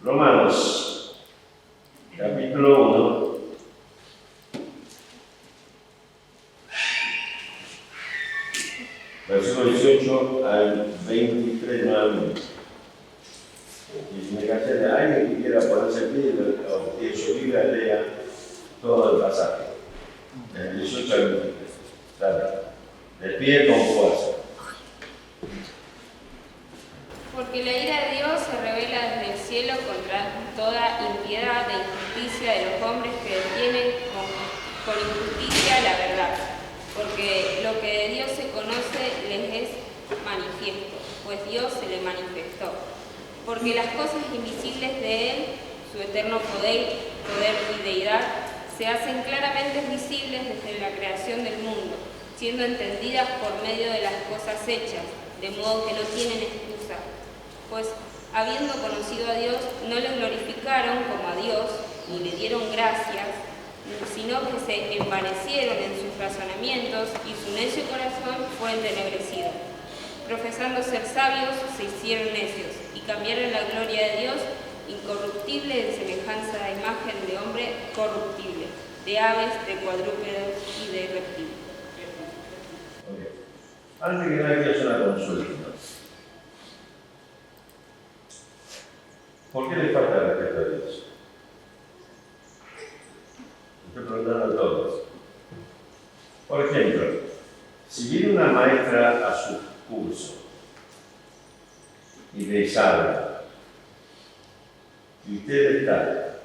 Romanos, capítulo 1, versículo 18 al 23 nuevamente. Y si me cansé de alguien que quiera ponerse en pie o que su Biblia lea todo el pasaje, del 18 al 23. Dale, de pie con fuerza. Porque la ira de Dios se revela desde el cielo contra toda impiedad e injusticia de los hombres que detienen con injusticia la verdad. Porque lo que de Dios se conoce les es manifiesto, pues Dios se le manifestó. Porque las cosas invisibles de Él, su eterno poder y deidad, se hacen claramente visibles desde la creación del mundo, siendo entendidas por medio de las cosas hechas, de modo que no tienen excusa. Pues, habiendo conocido a Dios, no le glorificaron como a Dios, ni le dieron gracias, sino que se envanecieron en sus razonamientos y su necio corazón fue entenebrecido. Profesando ser sabios, se hicieron necios y cambiaron la gloria de Dios incorruptible en semejanza de imagen de hombre corruptible, de aves, de cuadrúpedos y de reptiles. Okay. Antes que nada quiero hacer una consulta. ¿Por qué le falta respeto a Dios? Estoy preguntando a todos. Por ejemplo, si viene una maestra a su curso y les habla, y usted está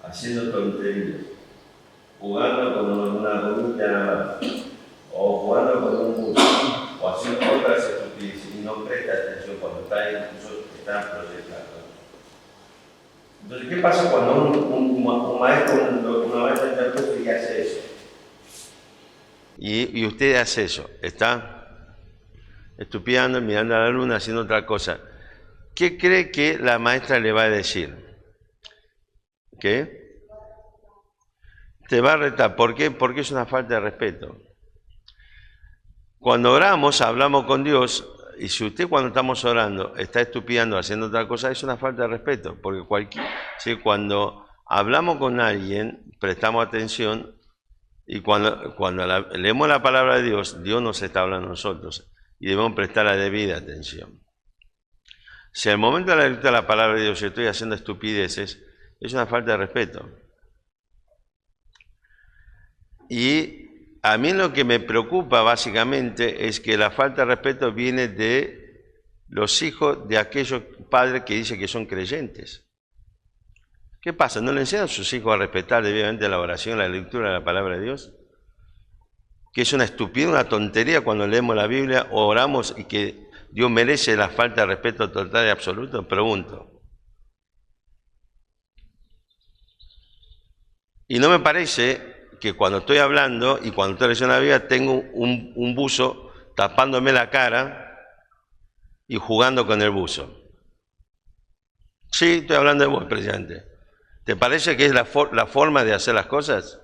haciendo tonterías, jugando con una gomita nada más, o jugando con un bus, o haciendo otras estupideces, y no presta atención cuando está incluso está proyectando. Entonces, ¿qué pasa cuando un maestro, una maestra interpreta y hace eso? Y usted hace eso, está estupiando, mirando a la luna, haciendo otra cosa. ¿Qué cree que la maestra le va a decir? ¿Qué? Te va a retar. ¿Por qué? Porque es una falta de respeto. Cuando oramos, hablamos con Dios, y si usted cuando estamos orando está estupiando, haciendo otra cosa, es una falta de respeto, porque cuando hablamos con alguien, prestamos atención, y cuando leemos la palabra de Dios, Dios nos está hablando a nosotros, y debemos prestar la debida atención. Si al momento de la lectura de la palabra de Dios estoy haciendo estupideces, es una falta de respeto. Y a mí lo que me preocupa básicamente es que la falta de respeto viene de los hijos de aquellos padres que dicen que son creyentes. ¿Qué pasa? ¿No le enseñan a sus hijos a respetar debidamente la oración, la lectura de la palabra de Dios? Que es una estupidez, una tontería cuando leemos la Biblia o oramos y que Dios merece la falta de respeto total y absoluto. Pregunto. Y no me parece que cuando estoy hablando y cuando estoy leyendo la Biblia tengo un buzo tapándome la cara y jugando con el buzo. Sí, estoy hablando de vos, presidente. ¿Te parece que es la forma de hacer las cosas?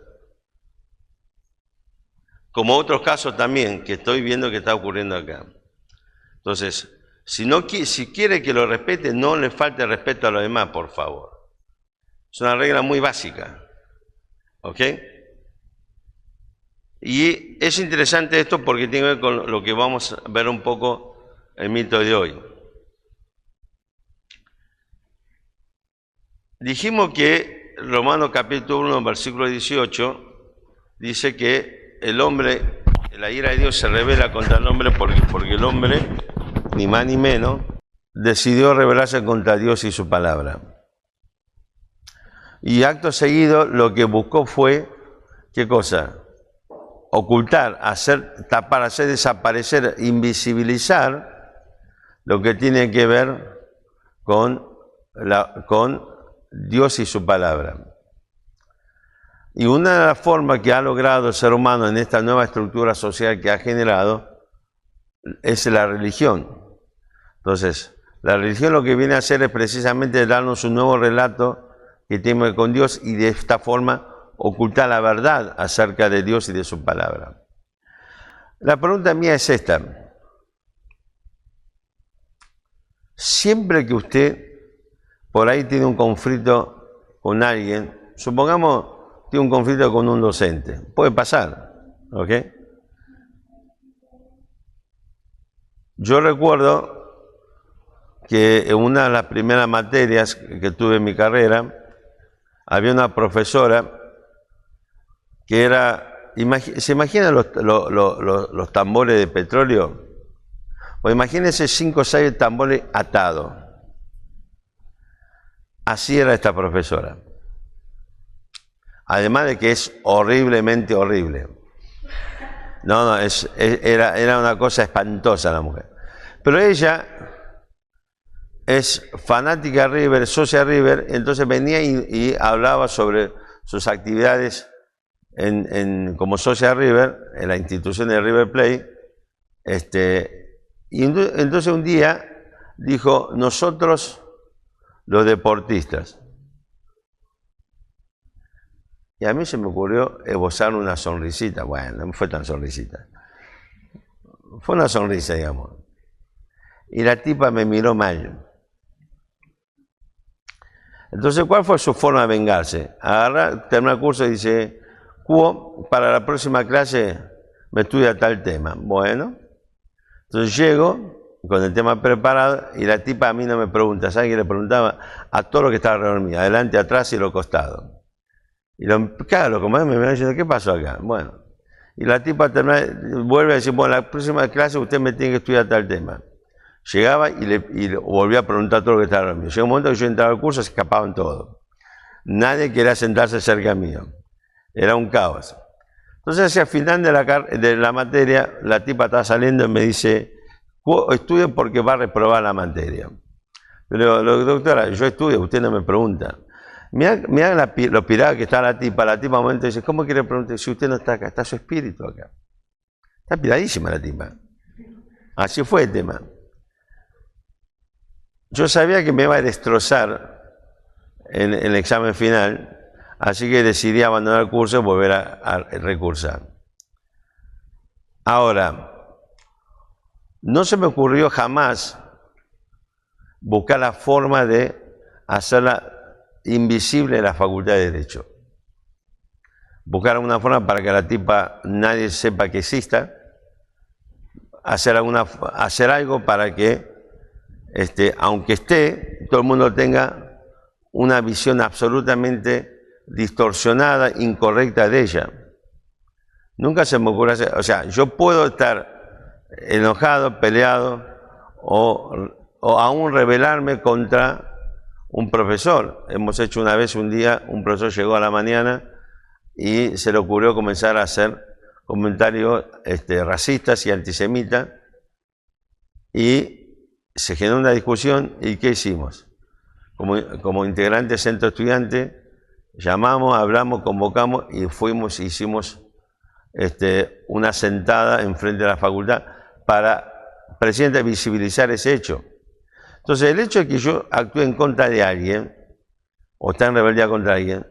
Como otros casos también que estoy viendo que está ocurriendo acá. Entonces, si quiere que lo respete, no le falte respeto a los demás, por favor. Es una regla muy básica. ¿Ok? Y es interesante esto porque tiene que ver con lo que vamos a ver un poco el mito de hoy. Dijimos que Romanos capítulo 1, versículo 18, dice que el hombre, la ira de Dios se revela contra el hombre porque el hombre, ni más ni menos, decidió rebelarse contra Dios y su palabra. Y acto seguido lo que buscó fue, ¿qué cosa? Ocultar, tapar, hacer desaparecer, invisibilizar lo que tiene que ver con Dios y su palabra. Y una de las formas que ha logrado el ser humano en esta nueva estructura social que ha generado es la religión. Entonces, la religión lo que viene a hacer es precisamente darnos un nuevo relato que tiene que ver con Dios y de esta forma ocultar la verdad acerca de Dios y de su palabra. La pregunta mía es esta. Siempre que usted por ahí tiene un conflicto con alguien, supongamos tiene un conflicto con un docente, puede pasar, ¿ok? Yo recuerdo que en una de las primeras materias que tuve en mi carrera, había una profesora que era, ¿se imaginan los tambores de petróleo? O imagínense 5 o 6 tambores atados. Así era esta profesora. Además de que es horriblemente horrible. No, era una cosa espantosa la mujer. Pero ella es fanática River, socia River, entonces venía y hablaba sobre sus actividades como socia River, en la institución de River Plate. Y entonces un día dijo, nosotros los deportistas. Y a mí se me ocurrió esbozar una sonrisita. Bueno, no fue tan sonrisita. Fue una sonrisa, digamos. Y la tipa me miró mal. Entonces, ¿cuál fue su forma de vengarse? Agarra, termina el curso y dice, Cuo, para la próxima clase me estudia tal tema. Bueno, entonces llego con el tema preparado y la tipa a mí no me pregunta. ¿Saben qué le preguntaba? A todo lo que estaba alrededor mío, adelante, atrás y los costados. Y claro, como me miraba diciendo, ¿qué pasó acá? Bueno, y la tipa vuelve a decir, bueno, la próxima clase usted me tiene que estudiar tal tema. Llegaba y volvía a preguntar todo lo que estaba alrededor mío. Llegó un momento que yo entraba al curso, se escapaban todos. Nadie quería sentarse cerca mío. Era un caos. Entonces, hacia el final de la materia, la tipa estaba saliendo y me dice, estudie porque va a reprobar la materia. Pero, doctora, yo estudio, usted no me pregunta. Mirá lo pirada que está la tipa un momento dice, ¿cómo quiere preguntar? Si usted no está acá, está su espíritu acá. Está piradísima la tipa. Así fue el tema. Yo sabía que me iba a destrozar en el examen final, así que decidí abandonar el curso y volver a recursar. Ahora, no se me ocurrió jamás buscar la forma de hacerla invisible en la Facultad de Derecho. Buscar alguna forma para que la tipa nadie sepa que exista, hacer algo para que, aunque esté, todo el mundo tenga una visión absolutamente distorsionada, incorrecta de ella. Nunca se me ocurre hacer, o sea, yo puedo estar enojado, peleado o aún rebelarme contra un profesor. Hemos hecho una vez, un día, un profesor llegó a la mañana y se le ocurrió comenzar a hacer comentarios racistas y antisemitas y se generó una discusión. ¿Y qué hicimos? Como integrante centro estudiante, llamamos, hablamos, convocamos y hicimos una sentada enfrente de la facultad para precisamente visibilizar ese hecho. Entonces, el hecho de que yo actúe en contra de alguien, o está en rebeldía contra alguien,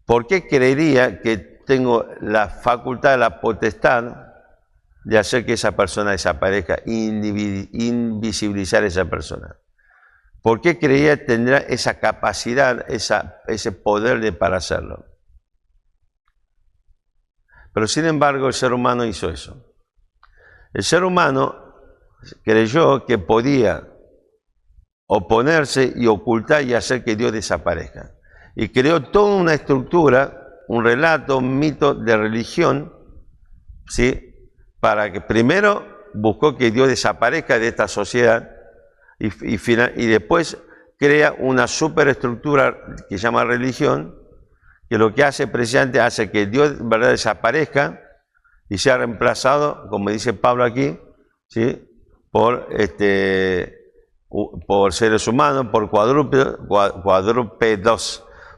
¿por qué creería que tengo la facultad, la potestad de hacer que esa persona desaparezca, invisibilizar a esa persona? ¿Por qué creería que tendrá esa capacidad, ese poder para hacerlo? Pero sin embargo, el ser humano hizo eso. El ser humano creyó que podía oponerse y ocultar y hacer que Dios desaparezca. Y creó toda una estructura, un relato, un mito de religión, ¿sí? Para que primero buscó que Dios desaparezca de esta sociedad y después crea una superestructura que se llama religión, que lo que hace precisamente hace que Dios en verdad desaparezca y sea reemplazado, como dice Pablo aquí, ¿sí? por seres humanos, por cuadrúpedos,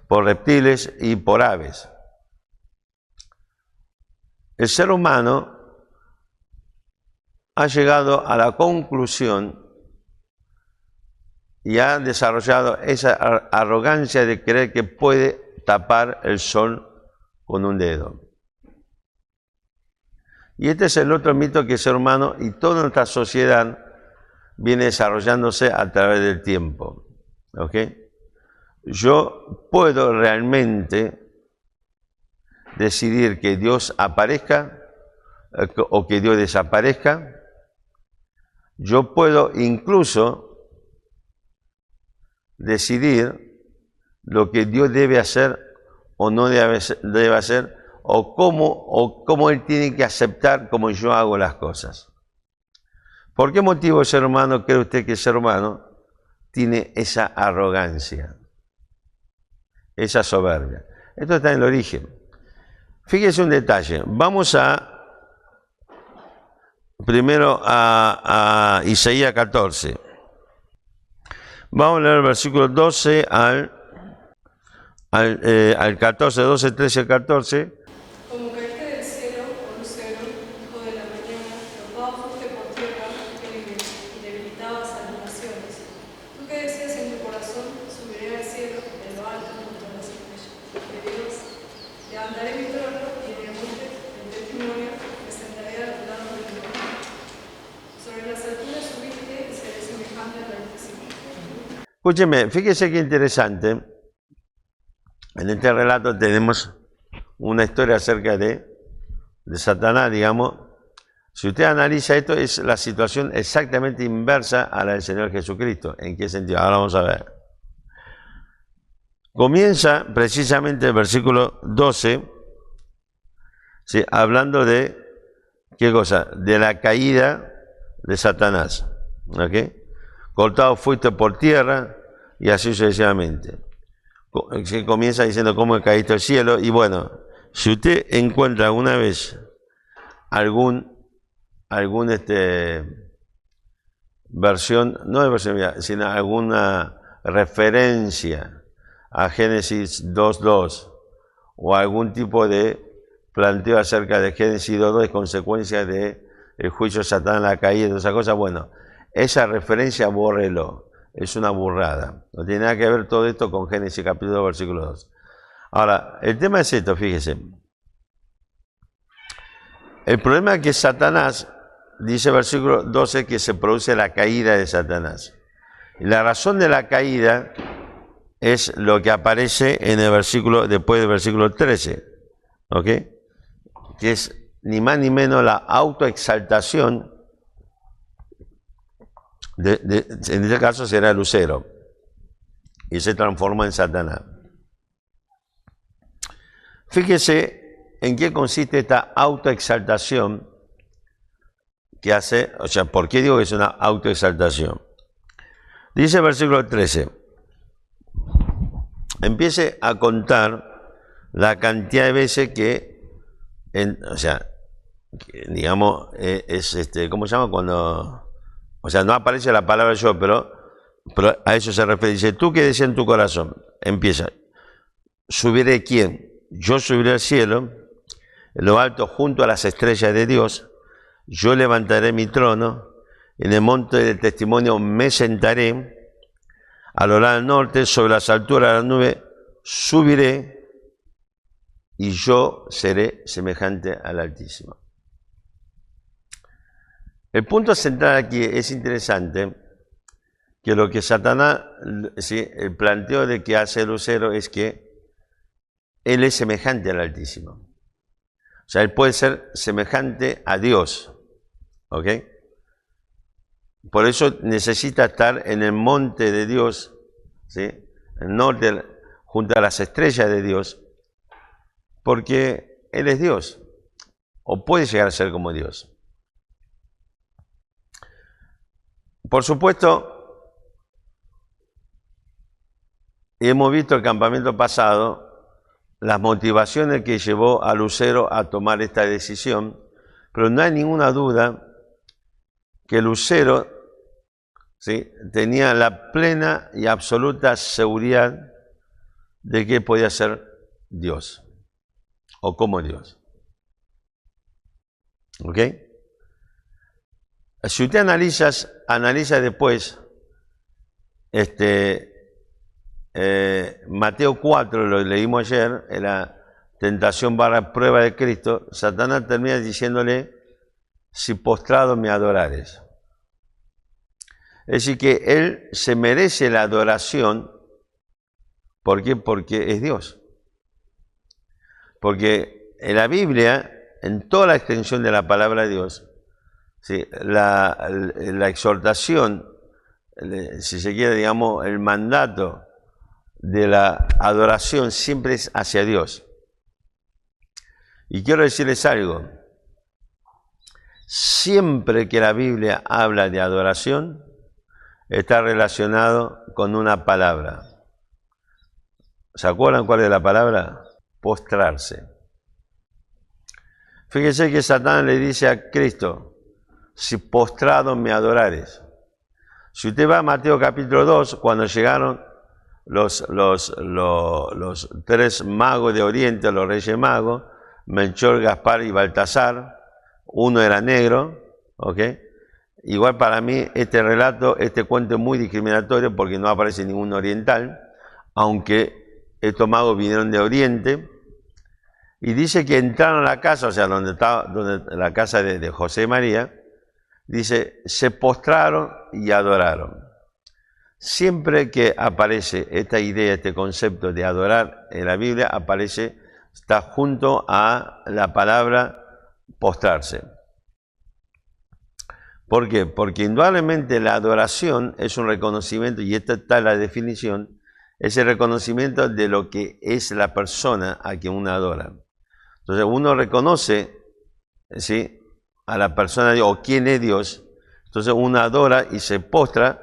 por reptiles y por aves. El ser humano ha llegado a la conclusión y ha desarrollado esa arrogancia de creer que puede tapar el sol con un dedo. Y este es el otro mito que el ser humano y toda nuestra sociedad viene desarrollándose a través del tiempo. ¿ok? Yo puedo realmente decidir que Dios aparezca o que Dios desaparezca. Yo puedo incluso decidir lo que Dios debe hacer o no debe hacer, o cómo Él tiene que aceptar como yo hago las cosas. ¿Por qué motivo el ser humano, cree usted que el ser humano tiene esa arrogancia, esa soberbia? Esto está en el origen. Fíjese un detalle. Vamos primero a Isaías 14. Vamos a leer el versículo 12 al 14, 12, 13 al 14. Como caíste del cielo, oh lucero, hijo de la mañana, arrojado fuiste por tierra, y debilitabas a las naciones. Tú que decías en tu corazón, subiré al cielo, de lo alto junto a las estrellas de Dios. Levantaré mi trono y en el monte del testimonio me sentaré al lado del trono. Sobre las alturas subiste y seré semejante al Altísimo. Escúcheme, fíjese qué interesante. En este relato tenemos una historia acerca de Satanás, digamos. Si usted analiza esto, es la situación exactamente inversa a la del Señor Jesucristo. ¿En qué sentido? Ahora vamos a ver. Comienza precisamente el versículo 12, ¿sí?, hablando de, ¿qué cosa? De la caída de Satanás. ¿Ok? Cortado fuiste por tierra y así sucesivamente. Comienza diciendo cómo caíste del cielo. Y bueno, si usted encuentra alguna vez algún versión, no de versión, sino alguna referencia a Génesis 2.2 o algún tipo de planteo acerca de Génesis 2.2, consecuencia del juicio de Satanás, la caída, todas esas cosas, bueno, esa referencia bórrelo. Es una burrada. No tiene nada que ver todo esto con Génesis capítulo 2, versículo 2. Ahora, el tema es esto, fíjese. El problema es que Satanás, dice el versículo 12, que se produce la caída de Satanás. Y la razón de la caída es lo que aparece en el versículo, después del versículo 13. ¿Ok? Que es ni más ni menos la autoexaltación. En este caso será el lucero y se transforma en Satanás. Fíjese en qué consiste esta autoexaltación que hace, o sea, ¿por qué digo que es una autoexaltación? Dice el versículo 13, empiece a contar la cantidad de veces que, digamos, ¿cómo se llama? Cuando... O sea, no aparece la palabra yo, pero a eso se refiere. Dice, tú que decías en tu corazón, empieza, subiré ¿quién? Yo subiré al cielo, en lo alto junto a las estrellas de Dios, yo levantaré mi trono, en el monte del testimonio me sentaré, al orar al norte, sobre las alturas de la nube, subiré y yo seré semejante al Altísimo. El punto central aquí es interesante, que lo que Satanás, ¿sí?, el planteo de que hace el lucero es que él es semejante al Altísimo. O sea, él puede ser semejante a Dios. ¿Ok? Por eso necesita estar en el monte de Dios, ¿sí?, en el norte, junto a las estrellas de Dios, porque él es Dios, o puede llegar a ser como Dios. Por supuesto, hemos visto el campamento pasado las motivaciones que llevó a Lucero a tomar esta decisión, pero no hay ninguna duda que Lucero, ¿sí?, tenía la plena y absoluta seguridad de que podía ser Dios, o como Dios. ¿Ok? Si usted analiza después Mateo 4, lo leímos ayer, en la tentación / prueba de Cristo, Satanás termina diciéndole, si postrado me adorares. Es decir, que Él se merece la adoración. ¿Por qué? Porque es Dios. Porque en la Biblia, en toda la extensión de la palabra de Dios, ¿sí?, la exhortación, si se quiere, digamos, el mandato de la adoración siempre es hacia Dios. Y quiero decirles algo. Siempre que la Biblia habla de adoración, está relacionado con una palabra. ¿Se acuerdan cuál es la palabra? Postrarse. Fíjense que Satán le dice a Cristo, si postrado me adorares. Si usted va a Mateo capítulo 2, cuando llegaron los tres magos de Oriente, los reyes magos, Melchor, Gaspar y Baltasar, uno era negro, ¿ok? Igual para mí este relato, este cuento es muy discriminatorio porque no aparece ningún oriental, aunque estos magos vinieron de Oriente, y dice que entraron a la casa, o sea, donde la casa de José y María, dice, se postraron y adoraron. Siempre que aparece esta idea, este concepto de adorar en la Biblia, está junto a la palabra postrarse. ¿Por qué? Porque indudablemente la adoración es un reconocimiento, y esta está la definición, es el reconocimiento de lo que es la persona a quien uno adora. Entonces uno reconoce, ¿sí?, a la persona de Dios, o quién es Dios, entonces uno adora y se postra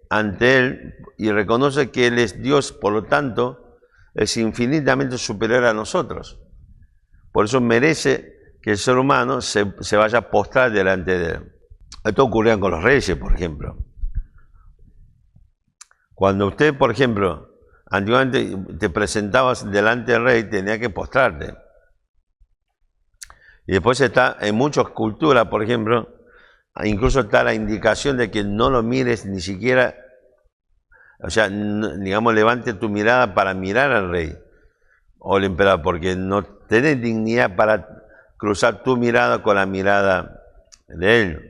ante Él y reconoce que Él es Dios, por lo tanto es infinitamente superior a nosotros. Por eso merece que el ser humano se vaya a postrar delante de Él. Esto ocurría con los reyes, por ejemplo. Cuando usted, por ejemplo, antiguamente te presentabas delante del rey, tenía que postrarte. Y después está, en muchas culturas, por ejemplo, incluso está la indicación de que no lo mires ni siquiera, o sea, digamos, levante tu mirada para mirar al rey o al emperador, porque no tenés dignidad para cruzar tu mirada con la mirada de él.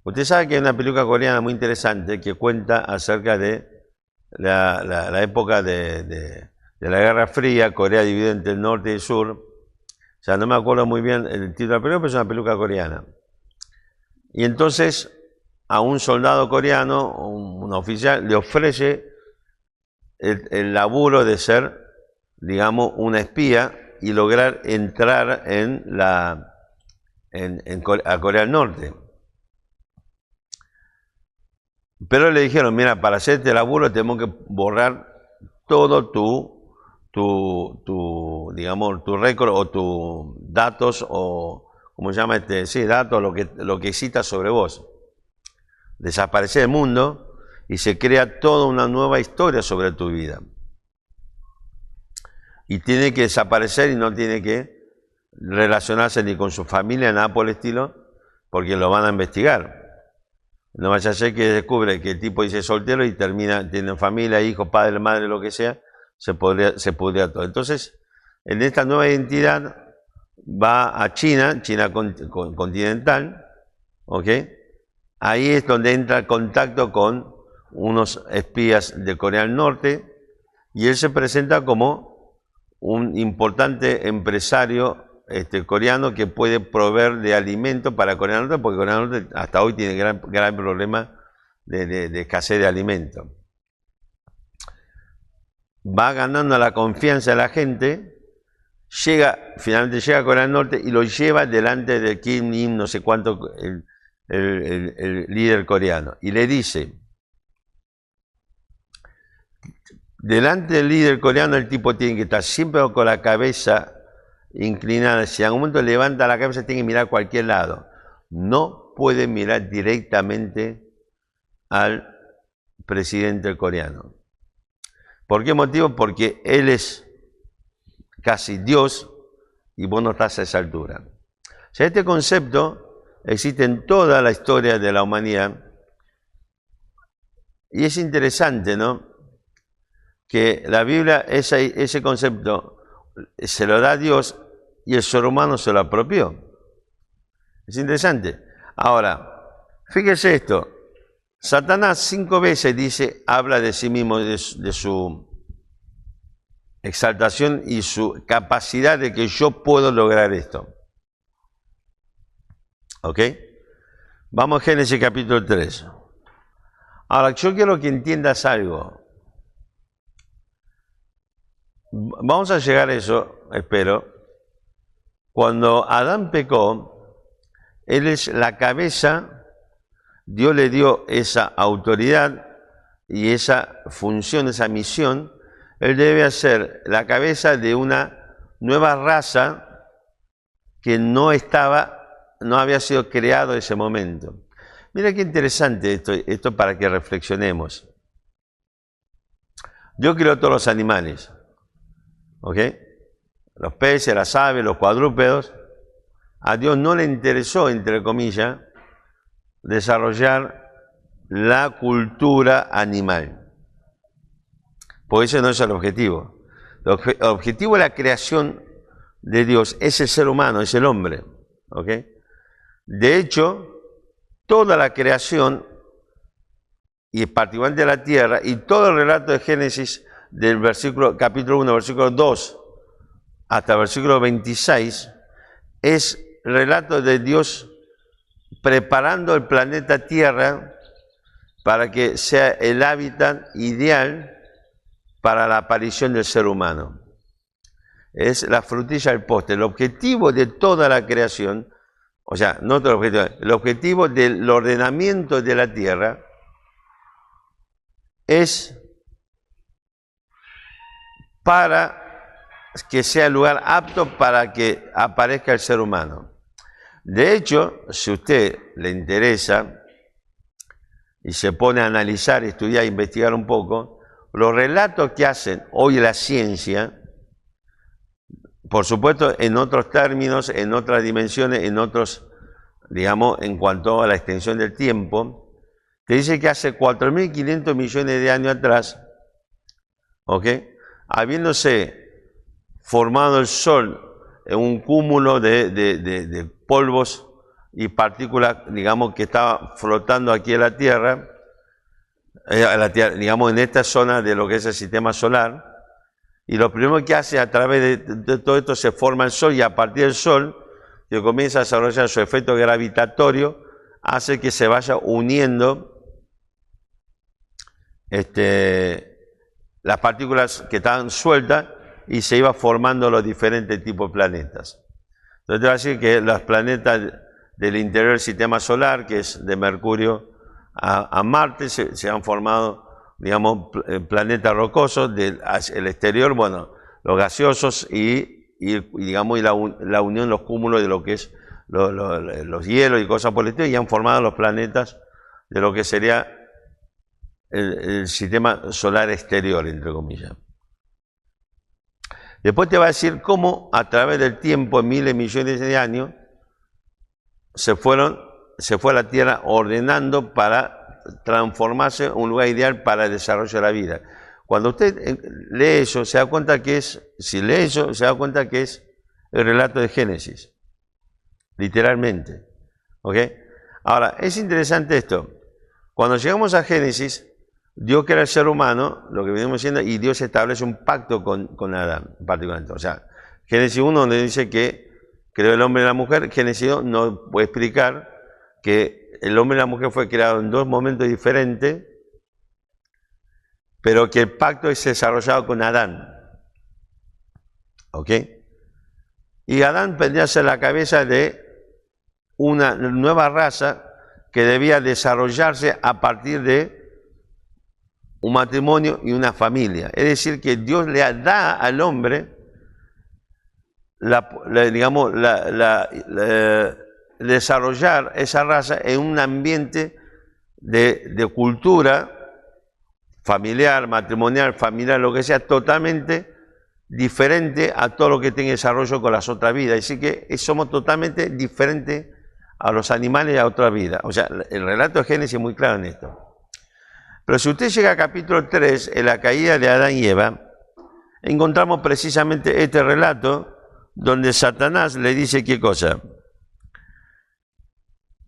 Usted sabe que hay una película coreana muy interesante que cuenta acerca de la época de la Guerra Fría, Corea dividida entre el norte y el sur. O sea, no me acuerdo muy bien el título de la película, pero es una película coreana. Y entonces a un soldado coreano, un oficial, le ofrece el laburo de ser, digamos, una espía y lograr entrar a Corea del Norte. Pero le dijeron, mira, para hacer este laburo tenemos que borrar todo digamos, tu récord o tus datos, o ¿cómo se llama sí, datos, lo que cita sobre vos. Desaparece del mundo y se crea toda una nueva historia sobre tu vida. Y tiene que desaparecer y no tiene que relacionarse ni con su familia, nada por el estilo, porque lo van a investigar. No vaya a ser que descubre que el tipo dice soltero y termina, tiene familia, hijos, padre, madre, lo que sea, se podría todo. Entonces, en esta nueva identidad va a China continental, ¿ok? Ahí es donde entra en contacto con unos espías de Corea del Norte y él se presenta como un importante empresario coreano que puede proveer de alimento para Corea del Norte, porque Corea del Norte hasta hoy tiene gran problema de escasez de alimento. Va ganando la confianza de la gente, finalmente llega a Corea del Norte y lo lleva delante de Kim Il, no sé cuánto, el líder coreano, y le dice, delante del líder coreano el tipo tiene que estar siempre con la cabeza inclinada. Si en algún momento levanta la cabeza tiene que mirar a cualquier lado. No puede mirar directamente al presidente coreano. ¿Por qué motivo? Porque él es casi Dios y vos no estás a esa altura. O sea, este concepto existe en toda la historia de la humanidad y es interesante, ¿no?, que la Biblia ese concepto se lo da a Dios y el ser humano se lo apropió. Es interesante. Ahora, Fíjese esto. Satanás 5 veces habla de sí mismo, de su exaltación y su capacidad de que yo puedo lograr esto. ¿Ok? Vamos a Génesis capítulo 3. Ahora, yo quiero que entiendas algo. Vamos a llegar a eso, espero. Cuando Adán pecó, él es la cabeza, Dios le dio esa autoridad y esa función, esa misión. Él debe ser la cabeza de una nueva raza que no había sido creado en ese momento. Mira qué interesante esto para que reflexionemos. Dios creó todos los animales, ¿ok? Los peces, las aves, los cuadrúpedos. A Dios no le interesó, entre comillas, desarrollar la cultura animal. Porque ese no es el objetivo. El objetivo de la creación de Dios es el ser humano, es el hombre, ¿ok? De hecho, toda la creación, y particularmente la tierra, y todo el relato de Génesis del capítulo 1, versículo 2, hasta el versículo 26, es el relato de Dios preparando el planeta Tierra para que sea el hábitat ideal para la aparición del ser humano. Es la frutilla del postre. El objetivo de toda la creación, o sea, no todo el objetivo del ordenamiento de la Tierra es para que sea el lugar apto para que aparezca el ser humano. De hecho, si a usted le interesa y se pone a analizar, estudiar, investigar un poco, los relatos que hacen hoy la ciencia, por supuesto en otros términos, en otras dimensiones, en otros, digamos, en cuanto a la extensión del tiempo, te dice que hace 4.500 millones de años atrás, ¿ok?, habiéndose formado el Sol en un cúmulo de polvos y partículas, digamos, que estaba flotando aquí en la Tierra, digamos, en esta zona de lo que es el sistema solar, y lo primero que hace a través de todo esto se forma el Sol, y a partir del Sol, que comienza a desarrollar su efecto gravitatorio, hace que se vaya uniendo las partículas que estaban sueltas y se iba formando los diferentes tipos de planetas. Entonces te voy a decir que los planetas del interior del sistema solar, que es de Mercurio a Marte, se han formado, digamos, planetas rocosos, del exterior, bueno, los gaseosos digamos, y la unión, los cúmulos de lo que es los hielos y cosas por el estilo, y han formado los planetas de lo que sería el sistema solar exterior, entre comillas. Después te va a decir cómo a través del tiempo, en miles de millones de años, se fue la Tierra ordenando para transformarse en un lugar ideal para el desarrollo de la vida. Cuando usted lee eso, se da cuenta que es el relato de Génesis, literalmente. ¿Ok? Ahora, es interesante esto. Cuando llegamos a Génesis, Dios crea el ser humano, lo que venimos diciendo, y Dios establece un pacto con Adán, particularmente. O sea, Génesis 1, donde dice que creó el hombre y la mujer, Génesis 2 nos puede explicar que el hombre y la mujer fue creado en dos momentos diferentes, pero que el pacto es desarrollado con Adán. ¿Ok? Y Adán vendría a ser la cabeza de una nueva raza que debía desarrollarse a partir de un matrimonio y una familia. Es decir, que Dios le da al hombre desarrollar esa raza en un ambiente de cultura familiar, matrimonial, familiar, lo que sea, totalmente diferente a todo lo que tiene desarrollo con las otras vidas. Así que somos totalmente diferentes a los animales y a otras vidas. O sea, el relato de Génesis es muy claro en esto. Pero si usted llega al capítulo 3, en la caída de Adán y Eva, encontramos precisamente este relato donde Satanás le dice qué cosa.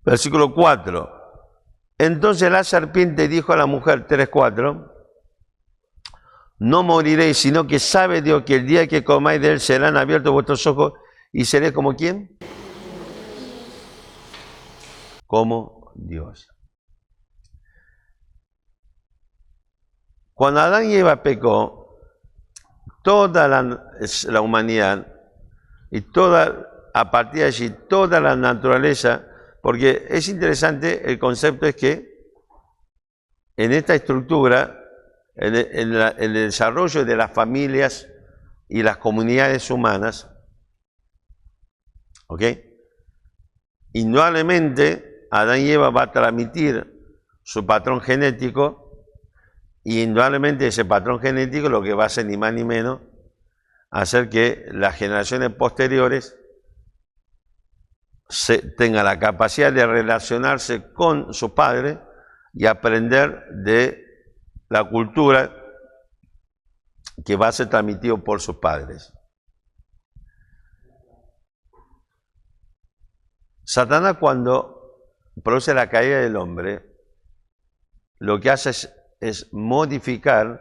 Versículo 4. Entonces la serpiente dijo a la mujer, 3:4, no moriréis, sino que sabe Dios que el día que comáis de él serán abiertos vuestros ojos y seréis como ¿quién? Como Dios. Cuando Adán y Eva pecó, toda la humanidad y a partir de allí toda la naturaleza, porque es interesante, el concepto es que en esta estructura, en el desarrollo de las familias y las comunidades humanas, ¿ok? Indudablemente Adán y Eva va a transmitir su patrón genético, y indudablemente ese patrón genético lo que va a hacer ni más ni menos hacer que las generaciones posteriores tengan la capacidad de relacionarse con sus padres y aprender de la cultura que va a ser transmitido por sus padres. Satanás, cuando produce la caída del hombre, lo que hace es modificar,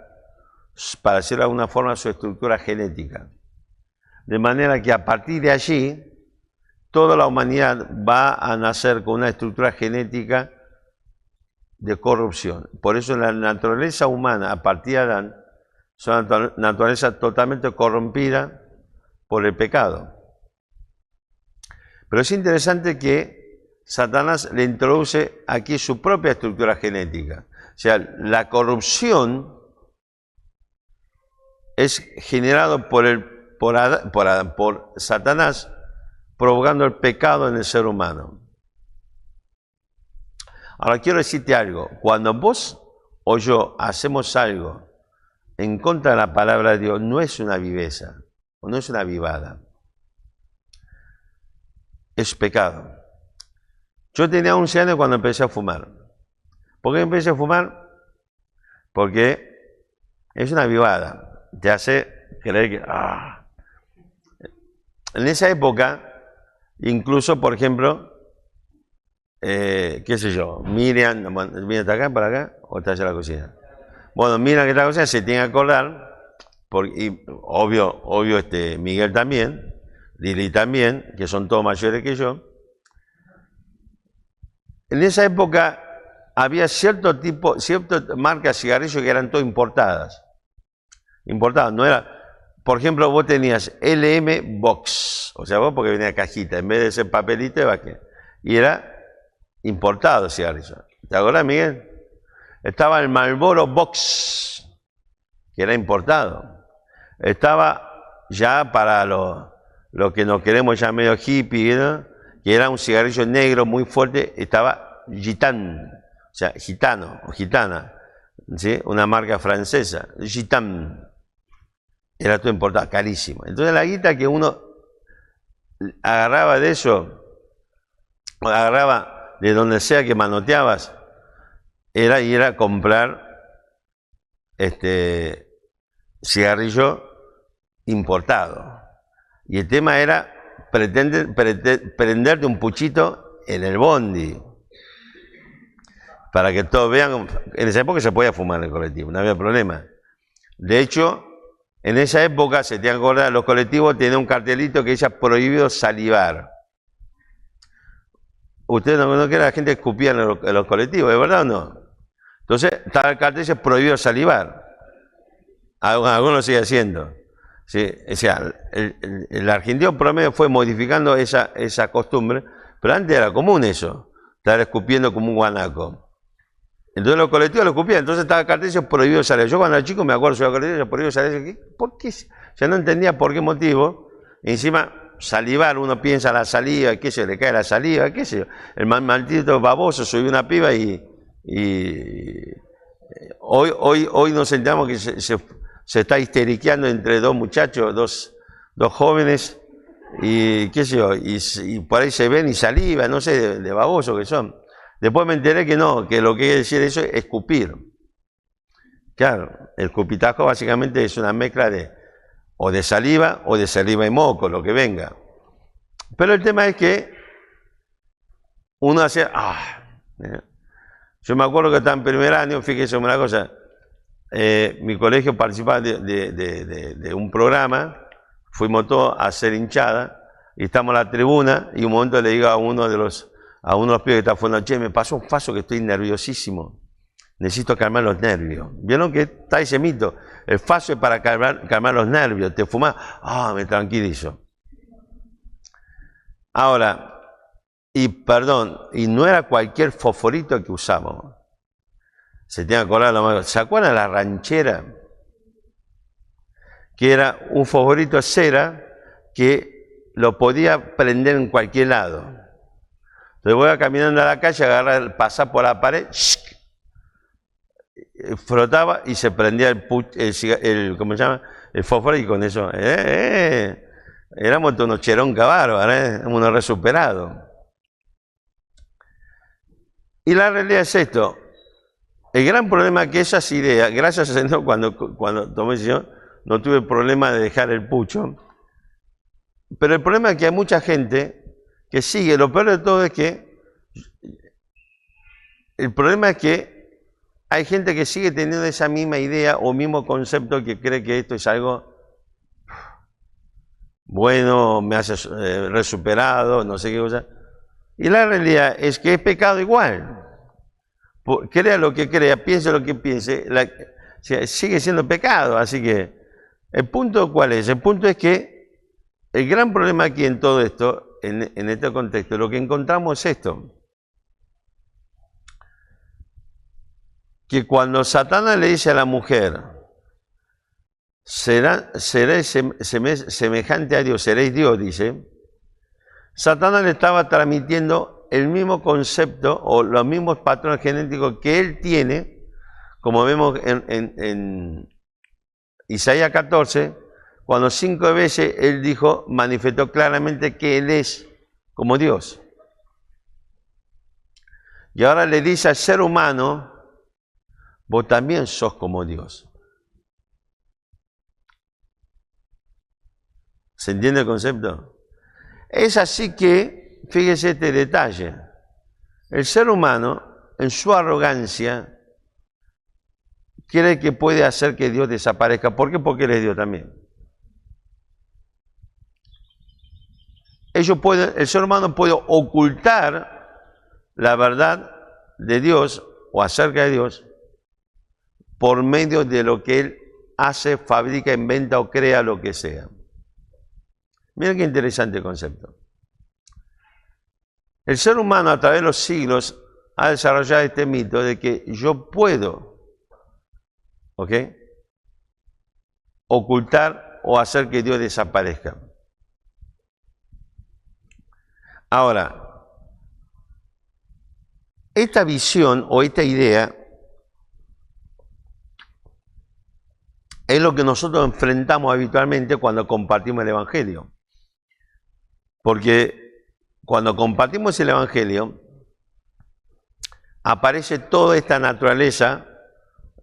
para decirlo de alguna forma, su estructura genética. De manera que a partir de allí, toda la humanidad va a nacer con una estructura genética de corrupción. Por eso la naturaleza humana, a partir de Adán, es una naturaleza totalmente corrompida por el pecado. Pero es interesante que Satanás le introduce aquí su propia estructura genética. O sea, la corrupción es generada por Satanás, provocando el pecado en el ser humano. Ahora quiero decirte algo, cuando vos o yo hacemos algo en contra de la palabra de Dios, no es una viveza, o no es una vivada, es pecado. Yo tenía 11 años cuando empecé a fumar. ¿Por qué empecé a fumar? Porque es una vivada, te hace creer que... En esa época, incluso, por ejemplo, qué sé yo, Miriam, ¿viene hasta acá, para acá, o está allá en la cocina? Bueno, Miriam que está en la cocina se tiene que acordar, y obvio Miguel también, Lili también, que son todos mayores que yo. En esa época había ciertas marcas de cigarrillos que eran todas importadas. Importadas, no era... Por ejemplo, vos tenías LM Box, o sea, vos porque venía cajita, en vez de ser papelito, y era importado cigarrillo. ¿Te acuerdas, Miguel? Estaba el Marlboro Box, que era importado. Estaba ya para lo que nos queremos ya medio hippie, ¿no? Que era un cigarrillo negro muy fuerte, estaba Gitan, o sea, gitano o gitana, ¿sí? Una marca francesa, Gitan. Era todo importado, carísimo. Entonces la guita que uno agarraba de eso, o agarraba de donde sea que manoteabas, era ir a comprar cigarrillo importado. Y el tema era prenderte un puchito en el bondi, para que todos vean. En esa época se podía fumar en el colectivo, no había problema. De hecho, en esa época, se te acuerdan, los colectivos tenían un cartelito que decía prohibido salivar. Ustedes no creen que la gente escupía en los colectivos, ¿es verdad o no? Entonces, estaba el cartel que dice prohibido salivar. Algunos lo sigue haciendo. ¿Sí? O sea, el argentino promedio fue modificando esa costumbre, pero antes era común eso, estar escupiendo como un guanaco. Entonces los colectivos lo escupían, entonces estaba el cartel que dice prohibido salivar. Yo cuando era chico me acuerdo, subía al colectivo, prohibido salivar. ¿Por qué? Ya no entendía por qué motivo. Encima, salivar, uno piensa la saliva, qué sé yo, le cae la saliva, qué sé yo. El maldito baboso subió una piba y hoy nos enteramos que se está histeriqueando entre dos muchachos, dos jóvenes, y qué sé yo, y por ahí se ven y saliva, no sé, de baboso que son. Después me enteré que no, que lo que quiere decir eso es escupir. Claro, el escupitajo básicamente es una mezcla de saliva o de saliva y moco, lo que venga. Pero el tema es que uno hace, Yo me acuerdo que estaba en primer año, fíjese una cosa, mi colegio participaba de un programa, fuimos todos a hacer hinchada, y estamos en la tribuna, y un momento le digo a uno de los pibes que está fuera, che, me pasó un paso que estoy nerviosísimo, necesito calmar los nervios. ¿Vieron que está ese mito? El faso es para calmar los nervios, te fumás, me tranquilizo. Ahora, y no era cualquier fosforito que usamos. Se tiene que acordar, ¿se acuerdan de la ranchera? Que era un fosforito de cera que lo podía prender en cualquier lado. Entonces voy caminando a la calle, pasar por la pared, frotaba y se prendía ¿cómo se llama? El fósforo, y con eso, éramos unos cheronca bárbaros, unos resuperados. Y la realidad es esto, el gran problema es que esas ideas, gracias a eso cuando tomé decisión, no tuve problema de dejar el pucho, pero el problema es que hay mucha gente que sigue, lo peor de todo es que, el problema es que hay gente que sigue teniendo esa misma idea o mismo concepto, que cree que esto es algo bueno, me hace resuperado, no sé qué cosa. Y la realidad es que es pecado igual. Crea lo que crea, piense lo que piense, sigue siendo pecado. Así que, ¿el punto cuál es? El punto es que el gran problema aquí en todo esto, en este contexto, lo que encontramos es esto. Que cuando Satanás le dice a la mujer, seréis semejante a Dios, seréis Dios, dice, Satanás le estaba transmitiendo el mismo concepto o los mismos patrones genéticos que él tiene, como vemos en Isaías 14, cuando 5 veces él dijo, manifestó claramente que él es como Dios. Y ahora le dice al ser humano, vos también sos como Dios. ¿Se entiende el concepto? Es así que, fíjese este detalle, el ser humano, en su arrogancia, cree que puede hacer que Dios desaparezca. ¿Por qué? Porque él es Dios también. El ser humano puede ocultar la verdad de Dios o acerca de Dios por medio de lo que él hace, fabrica, inventa o crea, lo que sea. Miren qué interesante concepto. El ser humano a través de los siglos ha desarrollado este mito de que yo puedo, ocultar o hacer que Dios desaparezca. Ahora, esta visión o esta idea es lo que nosotros enfrentamos habitualmente cuando compartimos el Evangelio. Porque cuando compartimos el Evangelio, aparece toda esta naturaleza,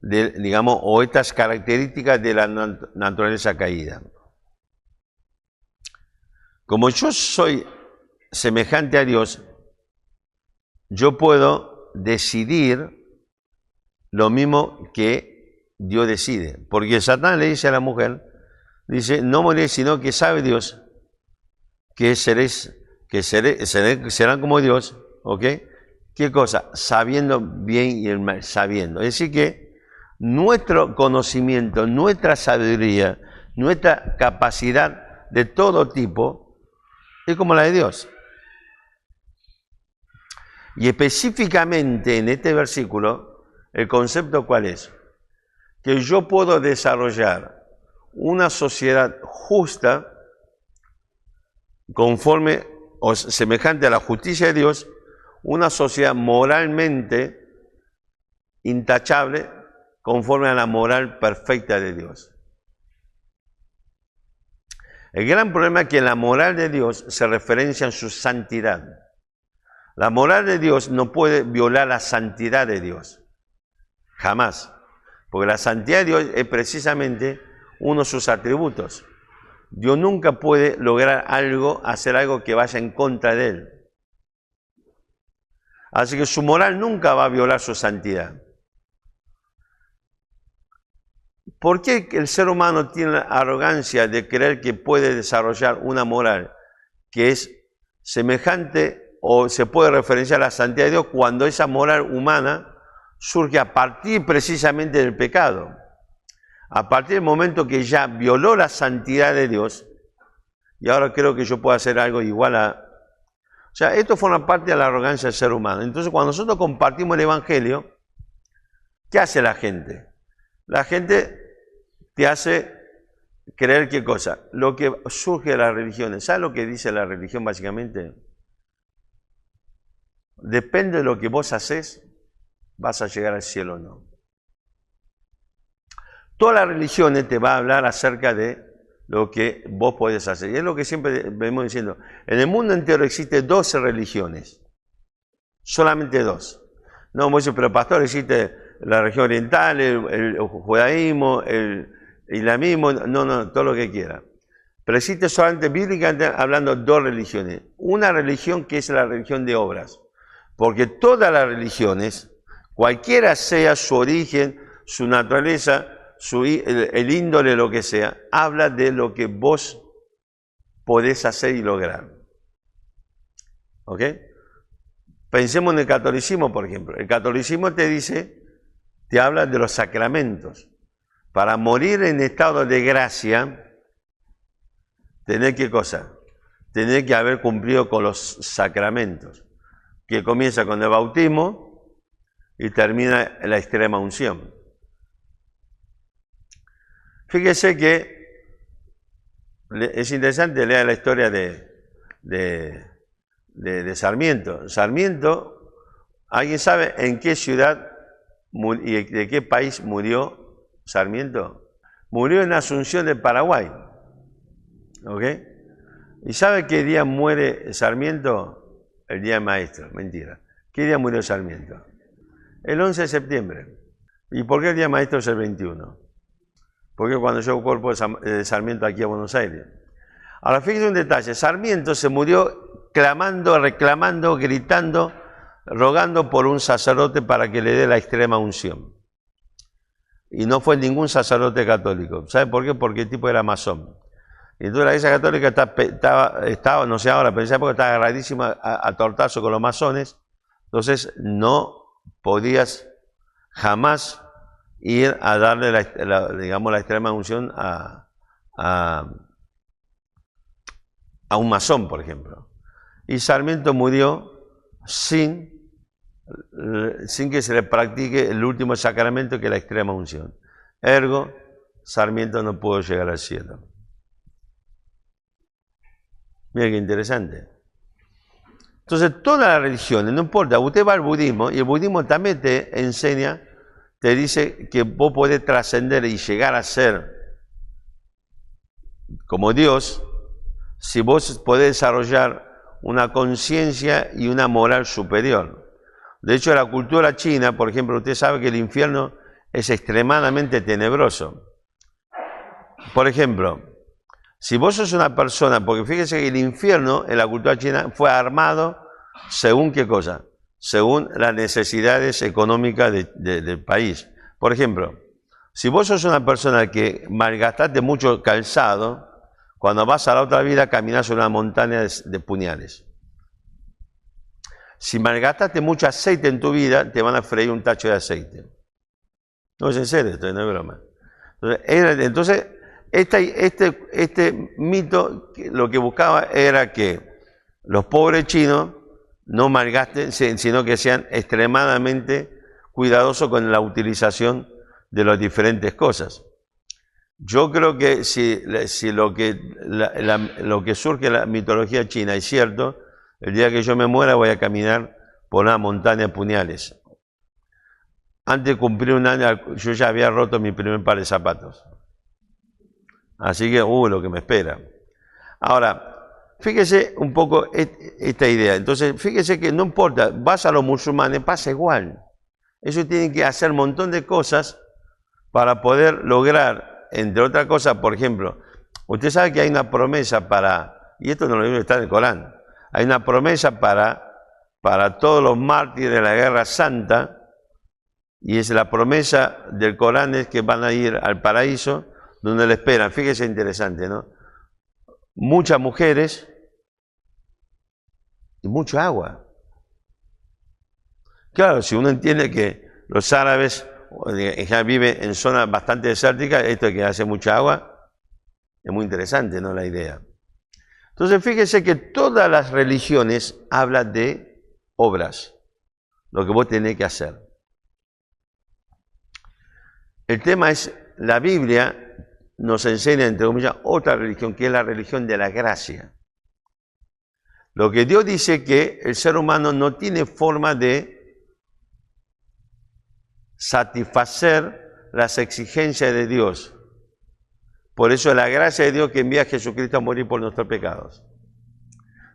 o estas características de la naturaleza caída. Como yo soy semejante a Dios, yo puedo decidir lo mismo que Dios decide. Porque Satanás le dice a la mujer, dice, no moriréis, sino que sabe Dios que serán como Dios, ¿Qué cosa? Sabiendo bien y el mal, sabiendo. Es decir que nuestro conocimiento, nuestra sabiduría, nuestra capacidad de todo tipo es como la de Dios. Y específicamente en este versículo, el concepto ¿cuál es? Que yo puedo desarrollar una sociedad justa, conforme o semejante a la justicia de Dios, una sociedad moralmente intachable, conforme a la moral perfecta de Dios. El gran problema es que la moral de Dios se referencia en su santidad. La moral de Dios no puede violar la santidad de Dios. Jamás. Porque la santidad de Dios es precisamente uno de sus atributos. Dios nunca puede lograr algo, hacer algo que vaya en contra de él. Así que su moral nunca va a violar su santidad. ¿Por qué el ser humano tiene la arrogancia de creer que puede desarrollar una moral que es semejante o se puede referenciar a la santidad de Dios cuando esa moral humana surge a partir precisamente del pecado? A partir del momento que ya violó la santidad de Dios, y ahora creo que yo puedo hacer algo igual a... O sea, esto forma parte de la arrogancia del ser humano. Entonces, cuando nosotros compartimos el Evangelio, ¿qué hace la gente? La gente te hace creer qué cosa. Lo que surge de las religiones. ¿Sabes lo que dice la religión básicamente? Depende de lo que vos haces, vas a llegar al cielo o no. Todas las religiones te va a hablar acerca de lo que vos podés hacer. Y es lo que siempre venimos diciendo. En el mundo entero existen 12 religiones. Solamente 2. No, vos decís, pero pastor, existe la religión oriental, el judaísmo, el islamismo, no, todo lo que quiera. Pero existe solamente, bíblicamente hablando, 2 religiones. Una religión que es la religión de obras. Porque todas las religiones, cualquiera sea su origen, su naturaleza, el índole, lo que sea, habla de lo que vos podés hacer y lograr. ¿Ok? Pensemos en el catolicismo, por ejemplo. El catolicismo te habla de los sacramentos. Para morir en estado de gracia, tenés ¿qué cosa? Tenés que haber cumplido con los sacramentos, que comienza con el bautismo y termina en la extrema unción. Fíjese que es interesante leer la historia de Sarmiento. Sarmiento, ¿alguien sabe en qué ciudad y de qué país murió Sarmiento? Murió en Asunción de Paraguay. ¿Ok? ¿Y sabe qué día muere Sarmiento? El día maestro. Mentira. ¿Qué día murió Sarmiento? El 11 de septiembre. ¿Y por qué el día maestro es el 21? Porque cuando llegó el cuerpo de Sarmiento aquí a Buenos Aires. Ahora fíjense un detalle. Sarmiento se murió clamando, reclamando, gritando, rogando por un sacerdote para que le dé la extrema unción. Y no fue ningún sacerdote católico. ¿Sabe por qué? Porque el tipo era masón. Y entonces la Iglesia Católica estaba, no sé ahora, pero en esa época estaba agarradísima a tortazo con los masones. Entonces no podías jamás ir a darle la extrema unción a un masón, por ejemplo. Y Sarmiento murió sin que se le practique el último sacramento, que es la extrema unción. Ergo, Sarmiento no pudo llegar al cielo. Mira qué interesante. Entonces, todas las religiones, no importa, usted va al budismo y el budismo también te enseña, te dice que vos podés trascender y llegar a ser como Dios si vos podés desarrollar una conciencia y una moral superior. De hecho, la cultura china, por ejemplo, usted sabe que el infierno es extremadamente tenebroso. Por ejemplo, si vos sos una persona, porque fíjese que el infierno en la cultura china fue armado según qué cosa, según las necesidades económicas del país. Por ejemplo, si vos sos una persona que malgastaste mucho calzado, cuando vas a la otra vida caminás sobre una montaña de puñales. Si malgastaste mucho aceite en tu vida, te van a freír un tacho de aceite. No es en serio, esto no es broma. Entonces este mito lo que buscaba era que los pobres chinos no malgasten, sino que sean extremadamente cuidadosos con la utilización de las diferentes cosas. Yo creo que si lo que surge en la mitología china es cierto, el día que yo me muera voy a caminar por una montaña de puñales. Antes de cumplir un año, yo ya había roto mi primer par de zapatos. Así que, lo que me espera. Ahora, fíjese un poco esta idea. Entonces, fíjese que no importa, vas a los musulmanes, pasa igual. Ellos tienen que hacer un montón de cosas para poder lograr, entre otras cosas, por ejemplo, usted sabe que hay una promesa y esto no lo está en el Corán, hay una promesa para para todos los mártires de la Guerra Santa, y es la promesa del Corán es que van a ir al paraíso donde le esperan. Fíjese, interesante, ¿no? Muchas mujeres y mucha agua. Claro, si uno entiende que los árabes en general viven en zonas bastante desérticas, esto de que hace mucha agua, es muy interesante, ¿no? La idea. Entonces, fíjese que todas las religiones hablan de obras, lo que vos tenés que hacer. El tema es, la Biblia nos enseña, entre comillas, otra religión, que es la religión de la gracia. Lo que Dios dice que el ser humano no tiene forma de satisfacer las exigencias de Dios. Por eso es la gracia de Dios que envía a Jesucristo a morir por nuestros pecados.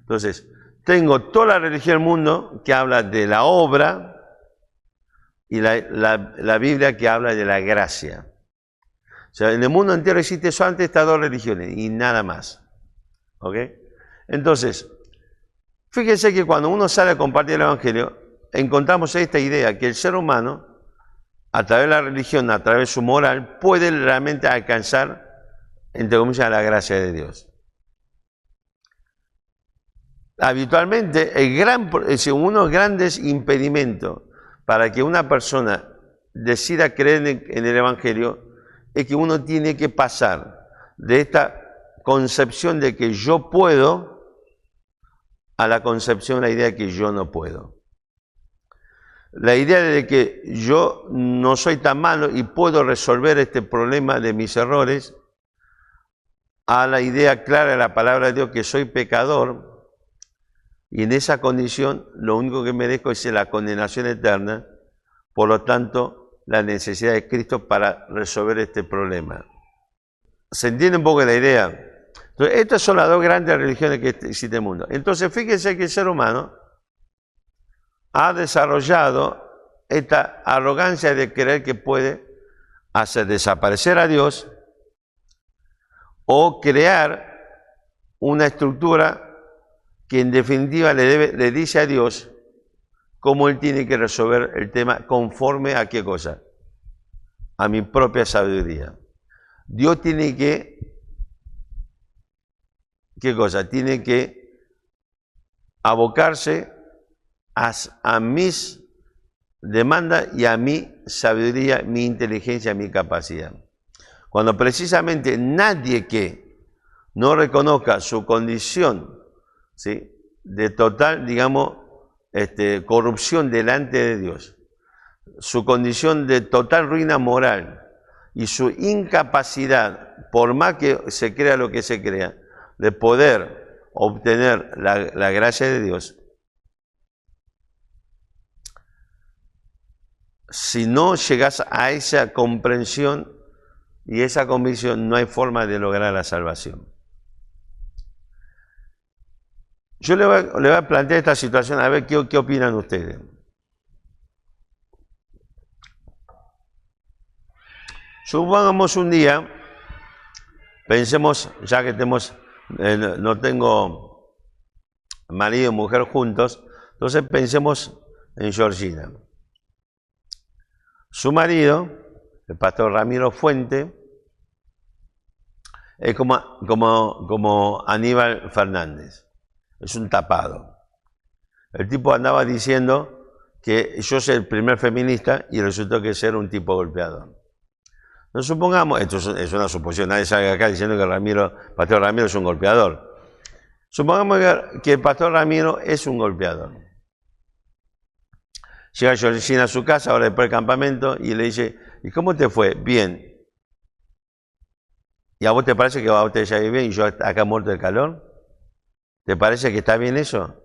Entonces, tengo toda la religión del mundo que habla de la obra y la Biblia que habla de la gracia. O sea, en el mundo entero existe solamente estas dos religiones y nada más. ¿Ok? Entonces, fíjense que cuando uno sale a compartir el Evangelio, encontramos esta idea, que el ser humano, a través de la religión, a través de su moral, puede realmente alcanzar, entre comillas, la gracia de Dios. Habitualmente, uno de los grandes impedimentos para que una persona decida creer en el Evangelio es que uno tiene que pasar de esta concepción de que yo puedo a la concepción, la idea de que yo no puedo. La idea de que yo no soy tan malo y puedo resolver este problema de mis errores, a la idea clara de la palabra de Dios que soy pecador y en esa condición lo único que merezco es la condenación eterna, por lo tanto la necesidad de Cristo para resolver este problema. ¿Se entiende un poco la idea? Entonces, estas son las dos grandes religiones que existen en el mundo. Entonces, fíjense que el ser humano ha desarrollado esta arrogancia de creer que puede hacer desaparecer a Dios o crear una estructura que en definitiva le dice a Dios cómo Él tiene que resolver el tema conforme a qué cosa, a mi propia sabiduría. Dios tiene que, ¿qué cosa? Tiene que abocarse a mis demandas y a mi sabiduría, mi inteligencia, mi capacidad. Cuando precisamente nadie que no reconozca su condición, ¿sí?, de total, digamos, corrupción delante de Dios, su condición de total ruina moral y su incapacidad, por más que se crea lo que se crea, de poder obtener la gracia de Dios, si no llegas a esa comprensión y esa convicción, no hay forma de lograr la salvación. Yo le voy a plantear esta situación, a ver qué opinan ustedes. Supongamos un día, pensemos, ya que no tengo marido y mujer juntos, entonces pensemos en Georgina. Su marido, el pastor Ramiro Fuente, es como Aníbal Fernández. Es un tapado. El tipo andaba diciendo que yo soy el primer feminista y resultó que era un tipo golpeador. No supongamos, esto es una suposición, nadie sale acá diciendo que pastor Ramiro es un golpeador. Supongamos que el pastor Ramiro es un golpeador. Llega Georgina a su casa, ahora después del campamento, y le dice, ¿y cómo te fue? Bien. ¿Y a vos te parece que a vos te vaya bien y yo acá muerto de calor? ¿Te parece que está bien eso?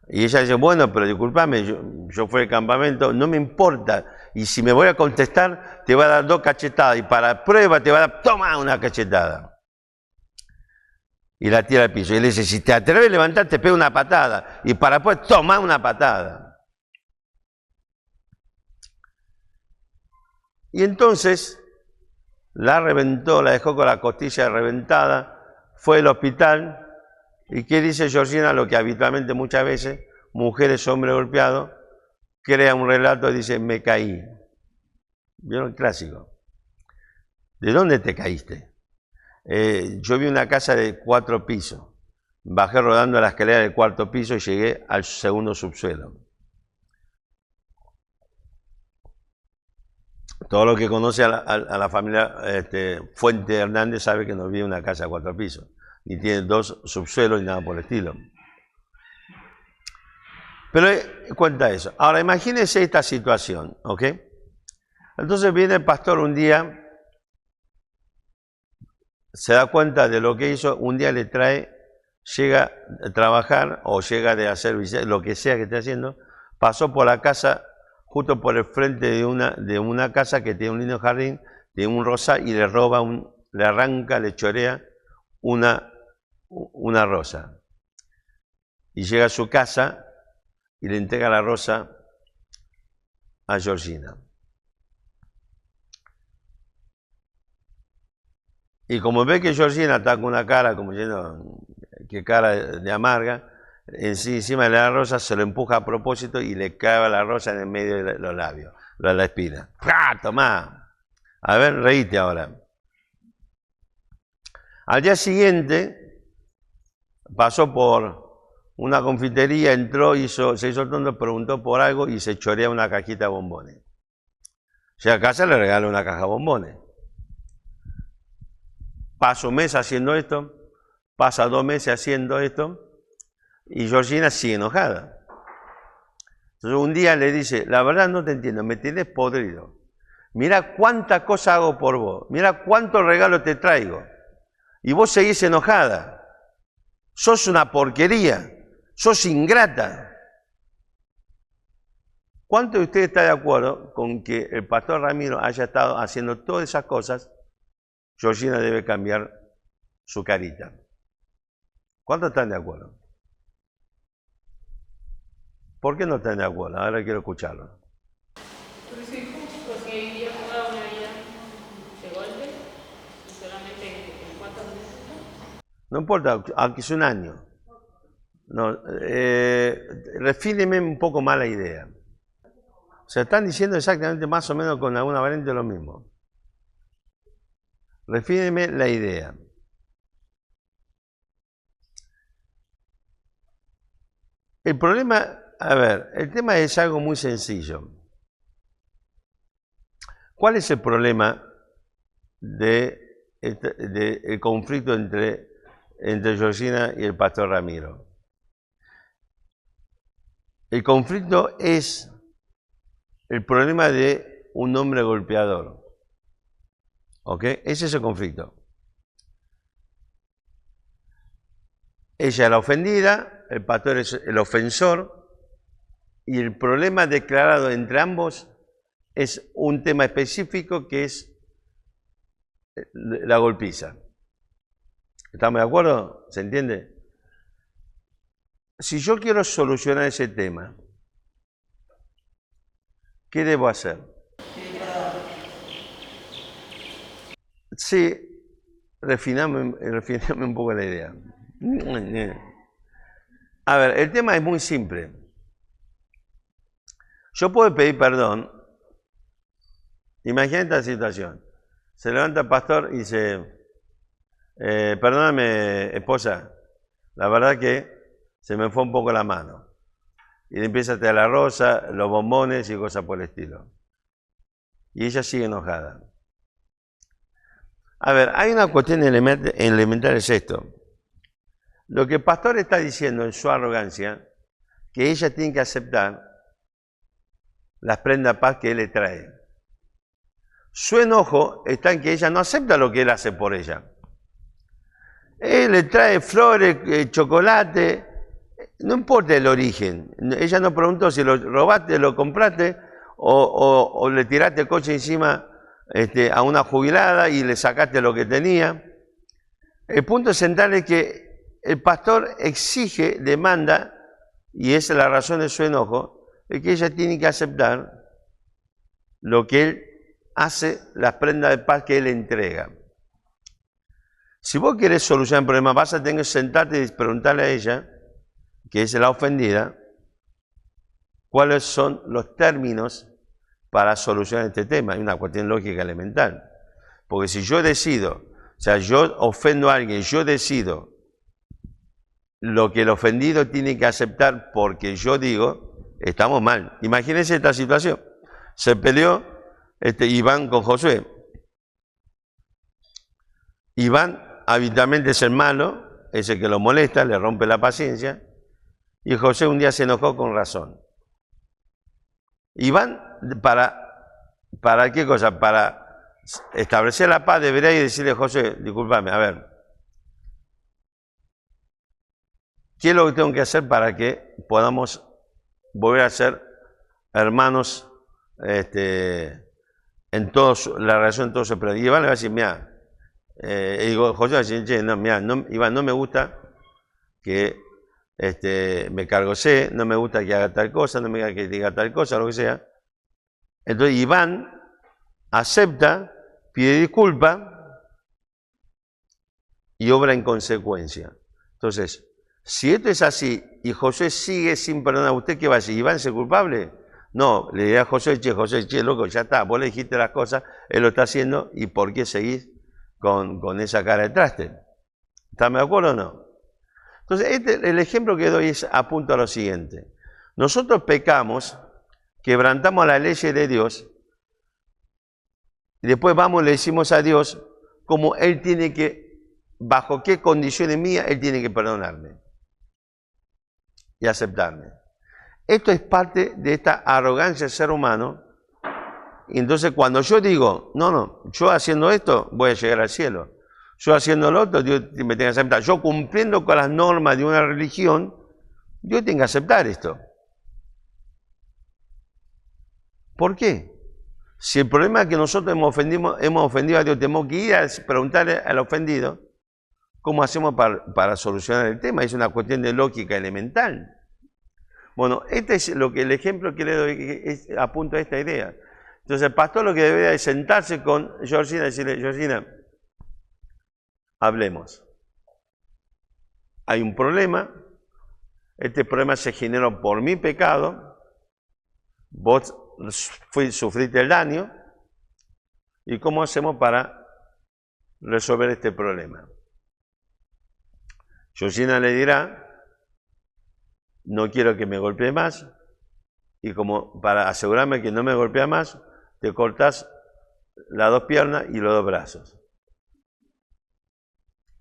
Y ella dice, bueno, pero discúlpame, yo fui al campamento, no me importa. Y si me voy a contestar, te va a dar 2 cachetadas. Y para prueba te va a dar, toma una cachetada. Y la tira al piso. Y le dice, si te atreves a levantar, te pego una patada. Y para después, toma una patada. Y entonces, la reventó, la dejó con la costilla reventada, fue al hospital. ¿Y qué dice Georgina? Lo que habitualmente muchas veces, mujeres, hombres golpeados, crea un relato y dice, me caí. ¿Vieron el clásico? ¿De dónde te caíste? Yo vi una casa de 4 pisos. Bajé rodando la escalera del 4.º piso y llegué al 2.º subsuelo. Todo lo que conoce a la familia Fuente Hernández sabe que no vive en una casa de 4 pisos, ni tiene 2 subsuelos ni nada por el estilo. Pero cuenta eso. Ahora imagínense esta situación, ¿ok? Entonces viene el pastor un día, se da cuenta de lo que hizo, un día le trae, llega a trabajar o llega de hacer lo que sea que esté haciendo, pasó por la casa, justo por el frente de una casa que tiene un lindo jardín, tiene un rosa y le roba, le arranca, le chorea una rosa. Y llega a su casa y le entrega la rosa a Georgina. Y como ve que Georgina está con una cara, como diciendo, qué cara de amarga, encima de la rosa se lo empuja a propósito y le clava la rosa en el medio de los labios, de la espina. ¡Ah, tomá! A ver, reíte ahora. Al día siguiente, pasó por una confitería, entró, se hizo tonto, preguntó por algo y se chorea una cajita de bombones. Llega a casa, le regala una caja de bombones. Pasa un mes haciendo esto, pasa 2 meses haciendo esto, y Georgina sigue enojada. Entonces un día le dice, la verdad no te entiendo, me tienes podrido. Mira cuántas cosas hago por vos, mira cuántos regalos te traigo. Y vos seguís enojada. Sos una porquería, sos ingrata. ¿Cuántos de ustedes están de acuerdo con que el pastor Ramiro haya estado haciendo todas esas cosas? Georgina debe cambiar su carita. ¿Cuántos están de acuerdo? ¿Por qué no están de acuerdo? Ahora quiero escucharlo. Porque vivía toda una vida de golpe y solamente en cuántos meses. No importa, aunque sea un año. No, refíneme un poco más la idea. O sea, están diciendo exactamente más o menos con alguna variante lo mismo. Refíneme la idea. El problema, a ver, el tema es algo muy sencillo. ¿Cuál es el problema del conflicto entre Georgina y el pastor Ramiro? El conflicto es el problema de un hombre golpeador. ¿Ok? Ese es el conflicto. Ella es la ofendida, el pastor es el ofensor, y el problema declarado entre ambos es un tema específico que es la golpiza. ¿Estamos de acuerdo? ¿Se entiende? Si yo quiero solucionar ese tema, ¿qué debo hacer? Sí, refiname un poco la idea. A ver, el tema es muy simple. Yo puedo pedir perdón. Imagínate esta situación. Se levanta el pastor y dice, perdóname, esposa, la verdad que se me fue un poco la mano. Y le empieza a traer la rosa, los bombones y cosas por el estilo. Y ella sigue enojada. A ver, hay una cuestión elemental, es esto. Lo que el pastor está diciendo en su arrogancia, que ella tiene que aceptar las prendas de paz que él le trae. Su enojo está en que ella no acepta lo que él hace por ella. Él le trae flores, chocolate, no importa el origen. Ella no preguntó si lo robaste, lo compraste o le tiraste el coche encima a una jubilada y le sacaste lo que tenía. El punto central es que el pastor exige, demanda, y esa es la razón de su enojo, es que ella tiene que aceptar lo que él hace, las prendas de paz que él entrega. Si vos querés solucionar el problema, vas a tener que sentarte y preguntarle a ella, que es la ofendida, cuáles son los términos para solucionar este tema. Hay una cuestión lógica elemental. Porque si yo decido, o sea, yo ofendo a alguien, yo decido lo que el ofendido tiene que aceptar porque yo digo, estamos mal. Imagínense esta situación. Se peleó Iván con Josué. Iván habitualmente es el malo, es el que lo molesta, le rompe la paciencia, y Josué un día se enojó con razón. Iván, ¿para qué cosa? Para establecer la paz debería ir y decirle a Josué, discúlpame, a ver, ¿qué es lo que tengo que hacer para que podamos volver a ser hermanos en todos, la relación en todo su periodo? Y Iván le va a decir, mira, Josué va a decir, che, no, mira, no, Iván, no me gusta que me cargosee, no me gusta que haga tal cosa, no me gusta que diga tal cosa, lo que sea. Entonces Iván acepta, pide disculpa y obra en consecuencia. Entonces, si esto es así y Josué sigue sin perdonar a usted, ¿qué va a decir? ¿Iván es el culpable? No, le dirá a Josué, che, loco, ya está, vos le dijiste las cosas, él lo está haciendo, ¿y por qué seguís con esa cara de traste? ¿Están de acuerdo o no? Entonces, el ejemplo que doy apunta a lo siguiente. Nosotros pecamos, quebrantamos la ley de Dios, y después vamos y le decimos a Dios cómo Él tiene que, bajo qué condiciones mías, Él tiene que perdonarme y aceptarme. Esto es parte de esta arrogancia del ser humano. Y entonces cuando yo digo, no, yo haciendo esto voy a llegar al cielo. Yo haciendo lo otro, Dios me tiene que aceptar. Yo cumpliendo con las normas de una religión, Dios tiene que aceptar esto. ¿Por qué? Si el problema es que nosotros hemos ofendido a Dios, tenemos que ir a preguntarle al ofendido cómo hacemos para solucionar el tema. Es una cuestión de lógica elemental. Bueno, este es el ejemplo que le doy, apunto a esta idea. Entonces el pastor lo que debería es sentarse con Georgina y decirle, Georgina, hablemos. Hay un problema, este problema se generó por mi pecado, vos sufriste el daño, ¿y cómo hacemos para resolver este problema? Georgina le dirá, no quiero que me golpee más, y como para asegurarme que no me golpea más, te cortas las dos piernas y los dos brazos.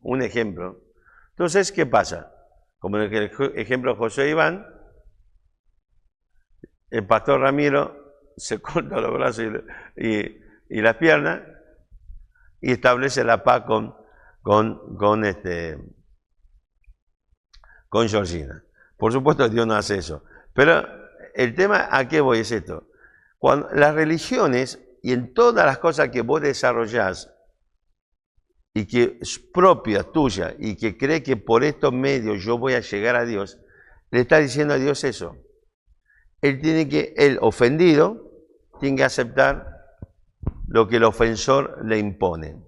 Un ejemplo. Entonces, ¿qué pasa? Como en el ejemplo de José Iván, el pastor Ramiro se corta los brazos y las piernas y establece la paz con Georgina. Por supuesto, Dios no hace eso. Pero el tema, ¿a qué voy? Es esto. Cuando las religiones y en todas las cosas que vos desarrollás y que es propia, tuya, y que cree que por estos medios yo voy a llegar a Dios, le está diciendo a Dios eso. El ofendido, tiene que aceptar lo que el ofensor le impone.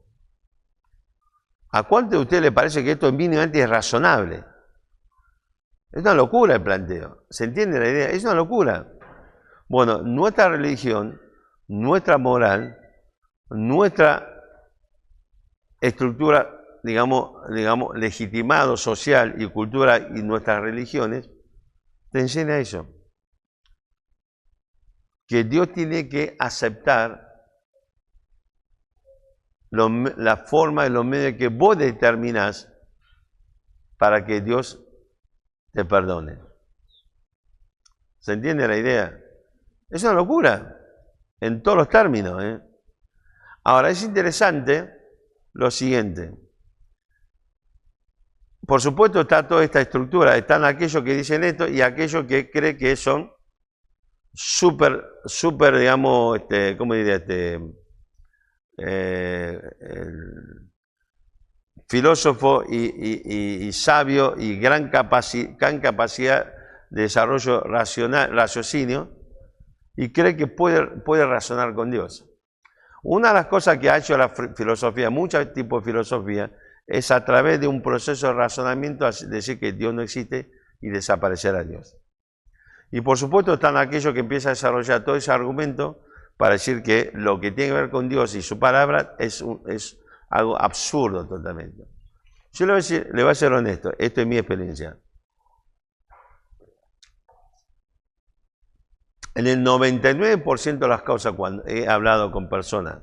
¿A cuánto de ustedes le parece que esto mínimamente es razonable? Es una locura el planteo. ¿Se entiende la idea? Es una locura. Bueno, nuestra religión, nuestra moral, nuestra estructura, digamos, legitimado social y cultura y nuestras religiones, te enseña eso. Que Dios tiene que aceptar la forma y los medios que vos determinás para que Dios te perdone. ¿Se entiende la idea? Es una locura, en todos los términos. Ahora, es interesante lo siguiente. Por supuesto está toda esta estructura, están aquellos que dicen esto y aquellos que creen que son súper, digamos, ¿cómo diría? Filósofo y sabio y gran capacidad de desarrollo raciocinio, y cree que puede razonar con Dios. Una de las cosas que ha hecho la filosofía, muchos tipos de filosofía, es a través de un proceso de razonamiento decir que Dios no existe y desaparecer a Dios. Y por supuesto están aquellos que empiezan a desarrollar todo ese argumento para decir que lo que tiene que ver con Dios y su palabra es algo absurdo totalmente. Yo le voy a ser honesto, esto es mi experiencia. En el 99% de las causas, cuando he hablado con personas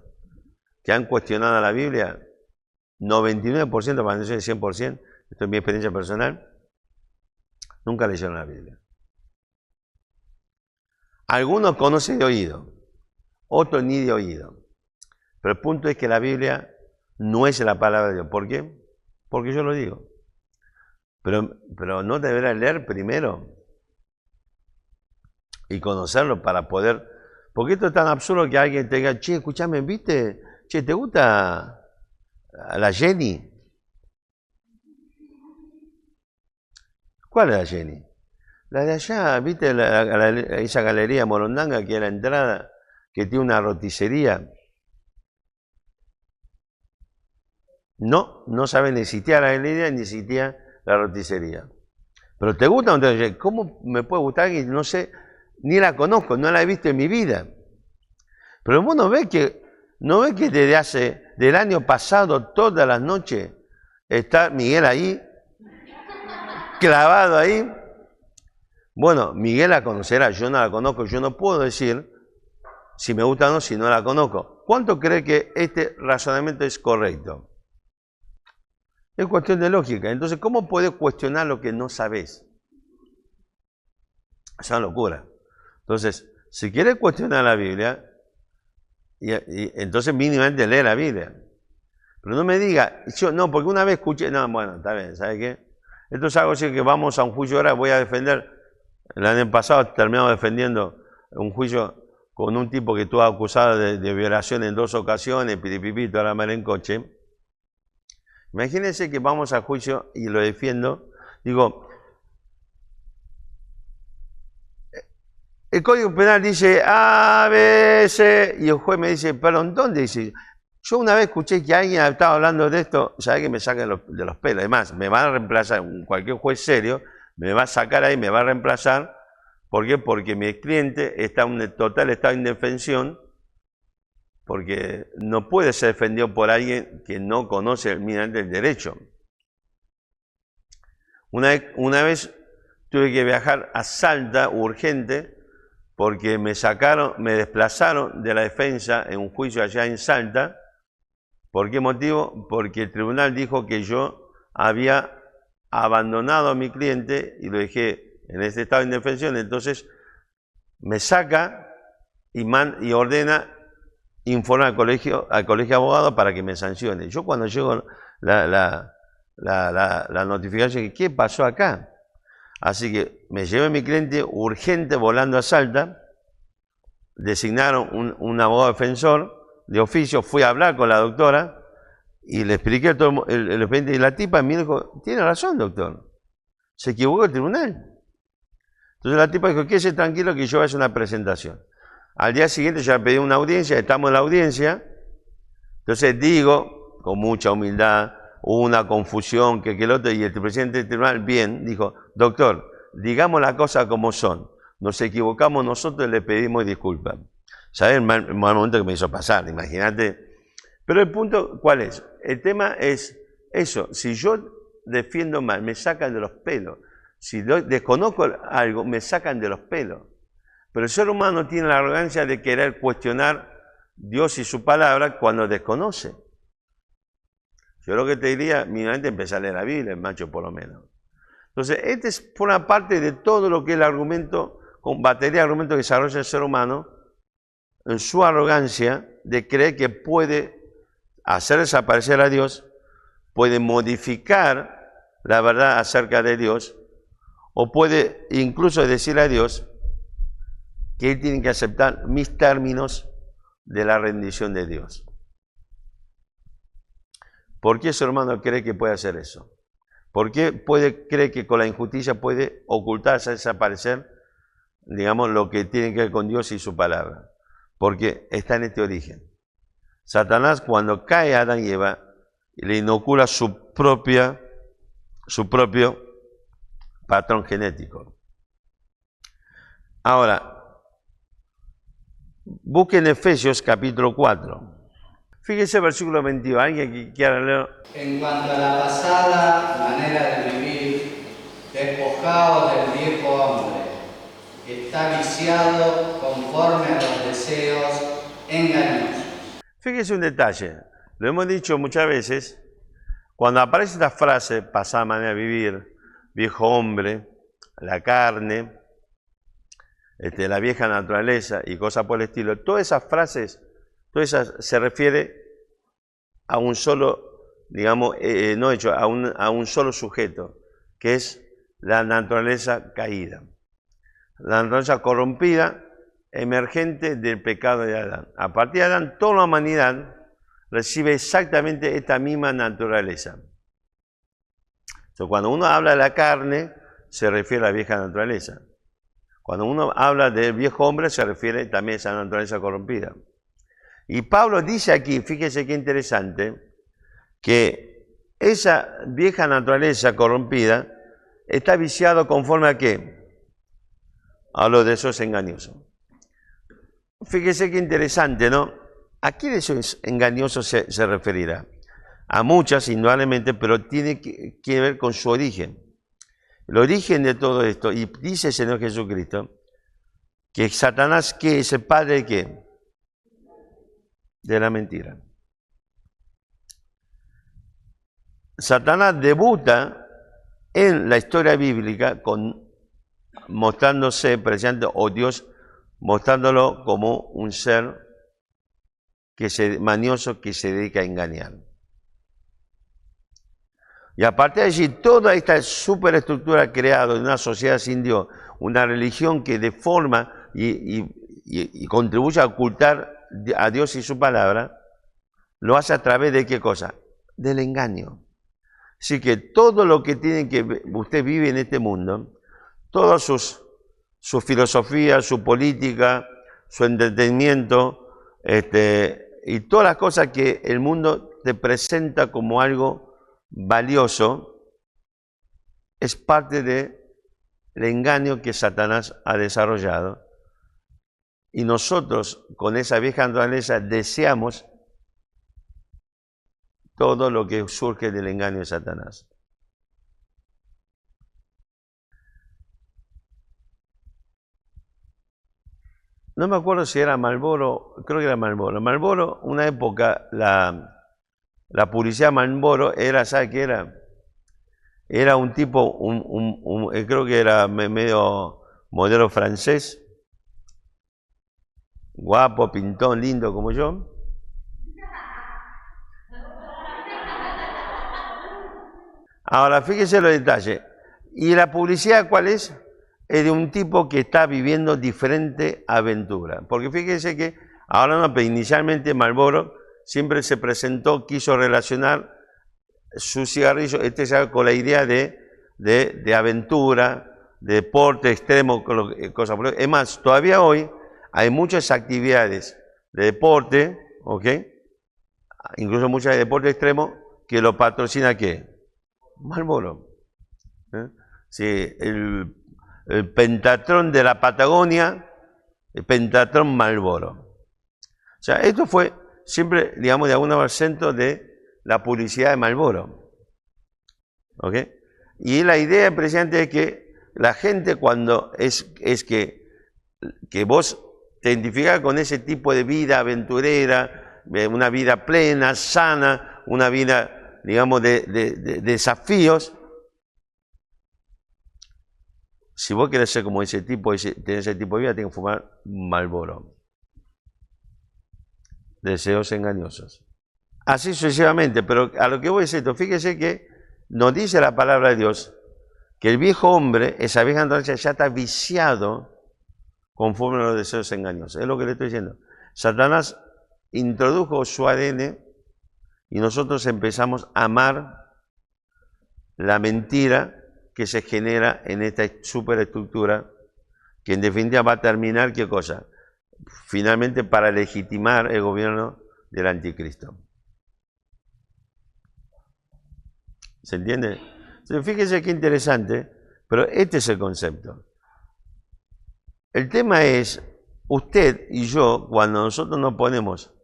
que han cuestionado la Biblia, 99%, para no decir 100%, esto es mi experiencia personal, nunca leyeron la Biblia. Algunos conocen de oído, otros ni de oído. Pero el punto es que la Biblia no es la palabra de Dios. ¿Por qué? Porque yo lo digo. Pero no deberás leer primero y conocerlo para poder... Porque esto es tan absurdo que alguien te diga, che, escúchame, ¿viste? Che, ¿te gusta la Jenny? ¿Cuál es la Jenny? La de allá, ¿viste? Esa galería Morondanga que es la entrada, que tiene una roticería. No saben ni existía la galería ni existía la roticería. Pero ¿te gusta? Entonces, ¿cómo me puede gustar alguien? No sé, ni la conozco, no la he visto en mi vida. Pero vos no ves que del año pasado, todas las noches, está Miguel ahí, clavado ahí. Bueno, Miguel la conocerá, yo no la conozco, yo no puedo decir si me gusta o no, si no la conozco. ¿Cuánto cree que este razonamiento es correcto? Es cuestión de lógica. Entonces, ¿cómo puedes cuestionar lo que no sabes? Es una locura. Entonces, si quieres cuestionar la Biblia, entonces mínimamente lee la Biblia. Pero no me diga, yo no, porque una vez escuché, no, bueno, está bien, ¿sabe qué? Esto es algo así que vamos a un juicio ahora, voy a defender. El año pasado terminamos defendiendo un juicio con un tipo que estuvo acusado de violación en 2 ocasiones, piripipito, ahora me en coche. Imagínense que vamos a juicio y lo defiendo. Digo, el Código Penal dice A, B, C, y el juez me dice, perdón, ¿dónde dice? Yo una vez escuché que alguien estaba hablando de esto, ¿sabe que me sacan de los pelos? Además, me van a reemplazar, cualquier juez serio, me va a sacar ahí, me va a reemplazar. ¿Por qué? Porque mi cliente está en un total estado de indefensión, porque no puede ser defendido por alguien que no conoce mínimamente el derecho. Una vez tuve que viajar a Salta urgente porque me desplazaron de la defensa en un juicio allá en Salta. ¿Por qué motivo? Porque el tribunal dijo que yo había abandonado a mi cliente y lo dejé en ese estado de indefensión. Entonces me saca y ordena informar al colegio de abogados para que me sancione. Yo cuando llego la notificación, ¿qué pasó acá? Así que me llevé a mi cliente urgente volando a Salta, designaron un abogado defensor de oficio, fui a hablar con la doctora y le expliqué todo el expediente y la tipa me dijo, tiene razón, doctor, se equivocó el tribunal. Entonces la tipa dijo, quédese tranquilo que yo voy a hacer una presentación. Al día siguiente ya pedí una audiencia, estamos en la audiencia, entonces digo, con mucha humildad, hubo una confusión, que el otro, y el presidente del tribunal, bien, dijo, doctor, digamos las cosas como son, nos equivocamos nosotros y le pedimos disculpas. ¿Sabes el mal momento que me hizo pasar? Imagínate. Pero el punto, ¿cuál es? El tema es eso, si yo defiendo mal, me sacan de los pelos. Si desconozco algo, me sacan de los pelos. Pero el ser humano tiene la arrogancia de querer cuestionar Dios y su palabra cuando desconoce. Yo lo que te diría, mínimamente empezar a leer la Biblia, el macho por lo menos. Entonces, este es por una parte de todo lo que es el argumento, con batería de argumentos que desarrolla el ser humano, en su arrogancia de creer que puede hacer desaparecer a Dios, puede modificar la verdad acerca de Dios, o puede incluso decirle a Dios que él tiene que aceptar mis términos de la rendición de Dios. ¿Por qué ese hermano cree que puede hacer eso? ¿Por qué cree que con la injusticia puede ocultarse, desaparecer, digamos, lo que tiene que ver con Dios y su palabra? Porque está en este origen. Satanás, cuando cae a Adán y Eva, le inocula su propio patrón genético. Ahora, busquen Efesios capítulo 4. Fíjese el versículo 22. ¿Alguien que quiera leer? En cuanto a la pasada manera de vivir, despojaos del viejo hombre, que está viciado conforme a los deseos engañosos. Fíjese un detalle. Lo hemos dicho muchas veces. Cuando aparece esta frase, pasada manera de vivir, viejo hombre, la carne, la vieja naturaleza y cosas por el estilo, todas esas frases, se refiere a un solo, digamos, a un solo sujeto, que es la naturaleza caída, la naturaleza corrompida, emergente del pecado de Adán. A partir de Adán, toda la humanidad recibe exactamente esta misma naturaleza. Entonces, cuando uno habla de la carne, se refiere a la vieja naturaleza. Cuando uno habla del viejo hombre, se refiere también a esa naturaleza corrompida. Y Pablo dice aquí, fíjese qué interesante, que esa vieja naturaleza corrompida está viciado conforme a qué? A los deseos engañosos. Fíjese qué interesante, ¿no? ¿A qué deseos engañosos se referirá? A muchas, indudablemente, pero tiene que ver con su origen. El origen de todo esto, y dice el Señor Jesucristo, que Satanás, ¿qué es el padre de qué? De la mentira. Satanás debuta en la historia bíblica mostrándose presente, o Dios mostrándolo como un ser mañoso que se dedica a engañar. Y a partir de allí, toda esta superestructura creada de una sociedad sin Dios, una religión que deforma y contribuye a ocultar a Dios y su palabra, lo hace a través de ¿qué cosa? Del engaño. Así que todo lo que usted vive en este mundo, todas su filosofía, su política, su entretenimiento, y todas las cosas que el mundo te presenta como algo valioso, es parte del engaño que Satanás ha desarrollado. Y nosotros, con esa vieja naturaleza, deseamos todo lo que surge del engaño de Satanás. No me acuerdo si era Marlboro, creo que era Marlboro. Marlboro, una época, la publicidad Marlboro era, ¿sabe qué era? Era un tipo, creo que era medio modelo francés, guapo, pintón, lindo como yo. Ahora, fíjese los detalles. ¿Y la publicidad cuál es? Es de un tipo que está viviendo diferente aventura. Porque fíjese que, ahora no, pero inicialmente Marlboro siempre se presentó, quiso relacionar su cigarrillo, con la idea de aventura, de deporte extremo, cosas por el estilo. Es más, todavía hoy hay muchas actividades de deporte, ¿ok? Incluso muchas de deporte extremo, que lo patrocina ¿qué? Marlboro. Sí, el Pentatrón de la Patagonia, el Pentatrón Marlboro. O sea, esto fue siempre, digamos, de alguna manera centro de la publicidad de Marlboro. ¿Ok? Y la idea, precisamente, es que la gente cuando es que vos te identificás con ese tipo de vida aventurera, una vida plena, sana, una vida, digamos, de desafíos. Si vos querés ser como ese tipo, tener ese tipo de vida, tenés que fumar Marlboro. Deseos engañosos. Así sucesivamente, pero a lo que voy es esto. Fíjese que nos dice la palabra de Dios que el viejo hombre, esa vieja naturaleza, ya está viciado conforme a los deseos engañosos. Es lo que le estoy diciendo. Satanás introdujo su ADN y nosotros empezamos a amar la mentira que se genera en esta superestructura, que en definitiva va a terminar, ¿qué cosa? Finalmente para legitimar el gobierno del anticristo. ¿Se entiende? Entonces, fíjese qué interesante, pero este es el concepto. El tema es, usted y yo, cuando nosotros nos ponemos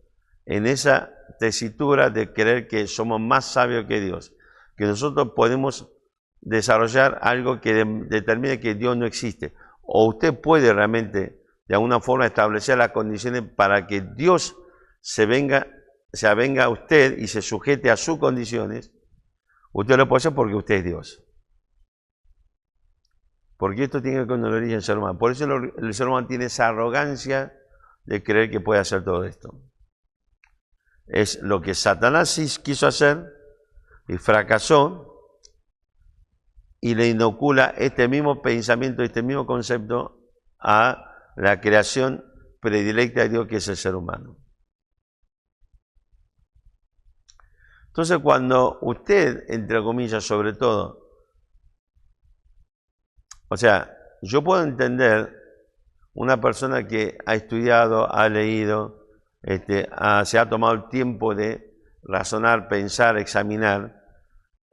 en esa tesitura de creer que somos más sabios que Dios, que nosotros podemos desarrollar algo que determine que Dios no existe, o usted puede realmente de alguna forma establecer las condiciones para que Dios se avenga a usted y se sujete a sus condiciones, usted lo puede hacer porque usted es Dios. Porque esto tiene que ver con el origen del ser humano. Por eso el ser humano tiene esa arrogancia de creer que puede hacer todo esto. Es lo que Satanás quiso hacer y fracasó, y le inocula este mismo pensamiento, este mismo concepto a la creación predilecta de Dios, que es el ser humano. Entonces, cuando usted, entre comillas, sobre todo, o sea, yo puedo entender una persona que ha estudiado, ha leído, se ha tomado el tiempo de razonar, pensar, examinar,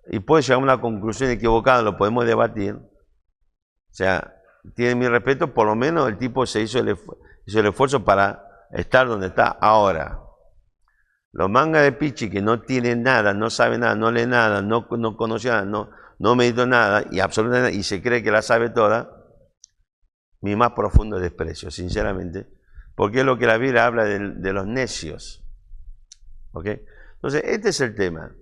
y puede llegar a una conclusión equivocada, lo podemos debatir. O sea, tiene mi respeto, por lo menos el tipo se hizo el esfuerzo para estar donde está ahora. Los mangas de pichi que no tienen nada, no sabe nada, no lee nada, no conoce nada, no meditó nada y absolutamente y se cree que la sabe toda, mi más profundo desprecio, sinceramente, porque es lo que la Biblia habla de los necios. ¿Ok? Entonces, este es el tema.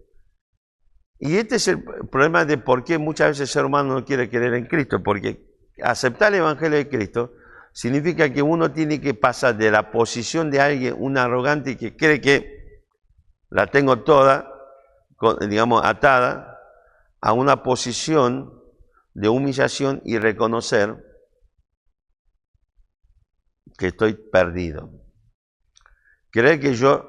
Y este es el problema de por qué muchas veces el ser humano no quiere creer en Cristo, porque aceptar el Evangelio de Cristo significa que uno tiene que pasar de la posición de alguien, un arrogante que cree que la tengo toda, digamos, atada, a una posición de humillación y reconocer que estoy perdido. Creer que yo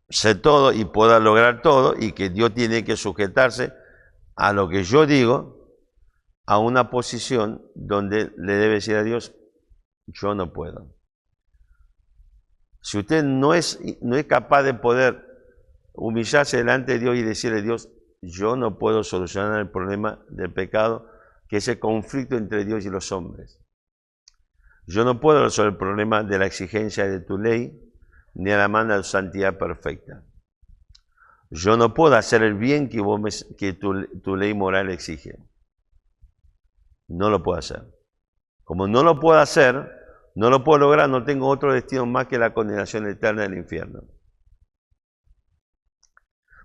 sé todo y pueda lograr todo y que Dios tiene que sujetarse a lo que yo digo, a una posición donde le debe decir a Dios, yo no puedo. Si usted no es capaz de poder humillarse delante de Dios y decirle a Dios, yo no puedo solucionar el problema del pecado, que es el conflicto entre Dios y los hombres. Yo no puedo resolver el problema de la exigencia de tu ley, ni a la mano de tu santidad perfecta. Yo no puedo hacer el bien que tu ley moral exige. No lo puedo hacer. Como no lo puedo hacer, no lo puedo lograr, no tengo otro destino más que la condenación eterna del infierno.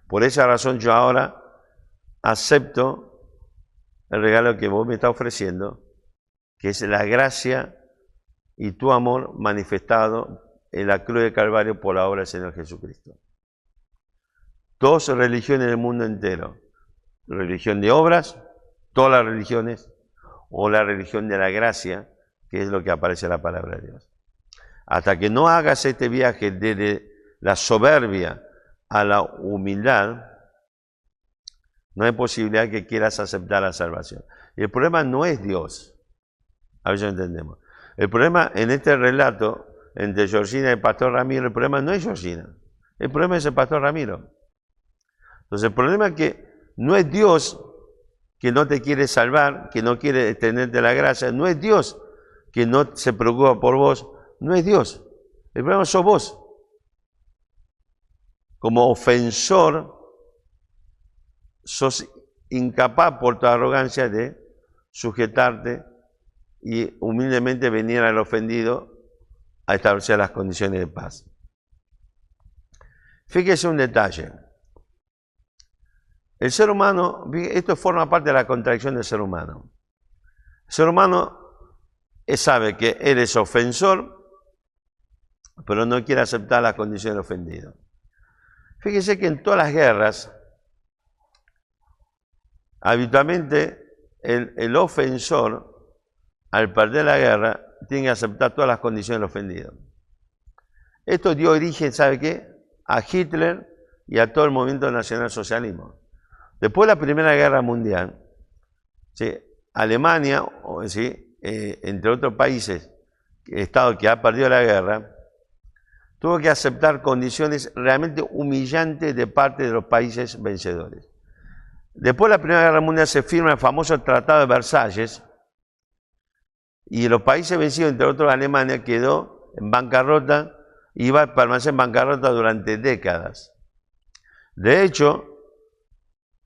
Por esa razón yo ahora acepto el regalo que vos me estás ofreciendo, que es la gracia y tu amor manifestado en la cruz de Calvario por la obra del Señor Jesucristo. Dos religiones del mundo entero, religión de obras, todas las religiones, o la religión de la gracia, que es lo que aparece en la palabra de Dios. Hasta que no hagas este viaje desde la soberbia a la humildad, no hay posibilidad que quieras aceptar la salvación. Y el problema no es Dios, a ver si lo entendemos. El problema en este relato entre Georgina y el pastor Ramiro, el problema no es Georgina, el problema es el pastor Ramiro. Entonces el problema es que no es Dios que no te quiere salvar, que no quiere extenderte la gracia, no es Dios que no se preocupa por vos, no es Dios. El problema sos vos. Como ofensor, sos incapaz por tu arrogancia de sujetarte y humildemente venir al ofendido a establecer las condiciones de paz. Fíjese un detalle. El ser humano, esto forma parte de la contradicción del ser humano. El ser humano sabe que eres ofensor, pero no quiere aceptar las condiciones de ofendido. Fíjese que en todas las guerras, habitualmente el ofensor, al perder la guerra, tiene que aceptar todas las condiciones del ofendido. Esto dio origen, ¿sabe qué? A Hitler y a todo el movimiento nacionalsocialismo. Después de la Primera Guerra Mundial, ¿sí? Alemania, ¿sí? Entre otros países, Estados que ha perdido la guerra, tuvo que aceptar condiciones realmente humillantes de parte de los países vencedores. Después de la Primera Guerra Mundial se firma el famoso Tratado de Versalles, y los países vencidos, entre otros Alemania, quedó en bancarrota, iba a permanecer en bancarrota durante décadas. De hecho,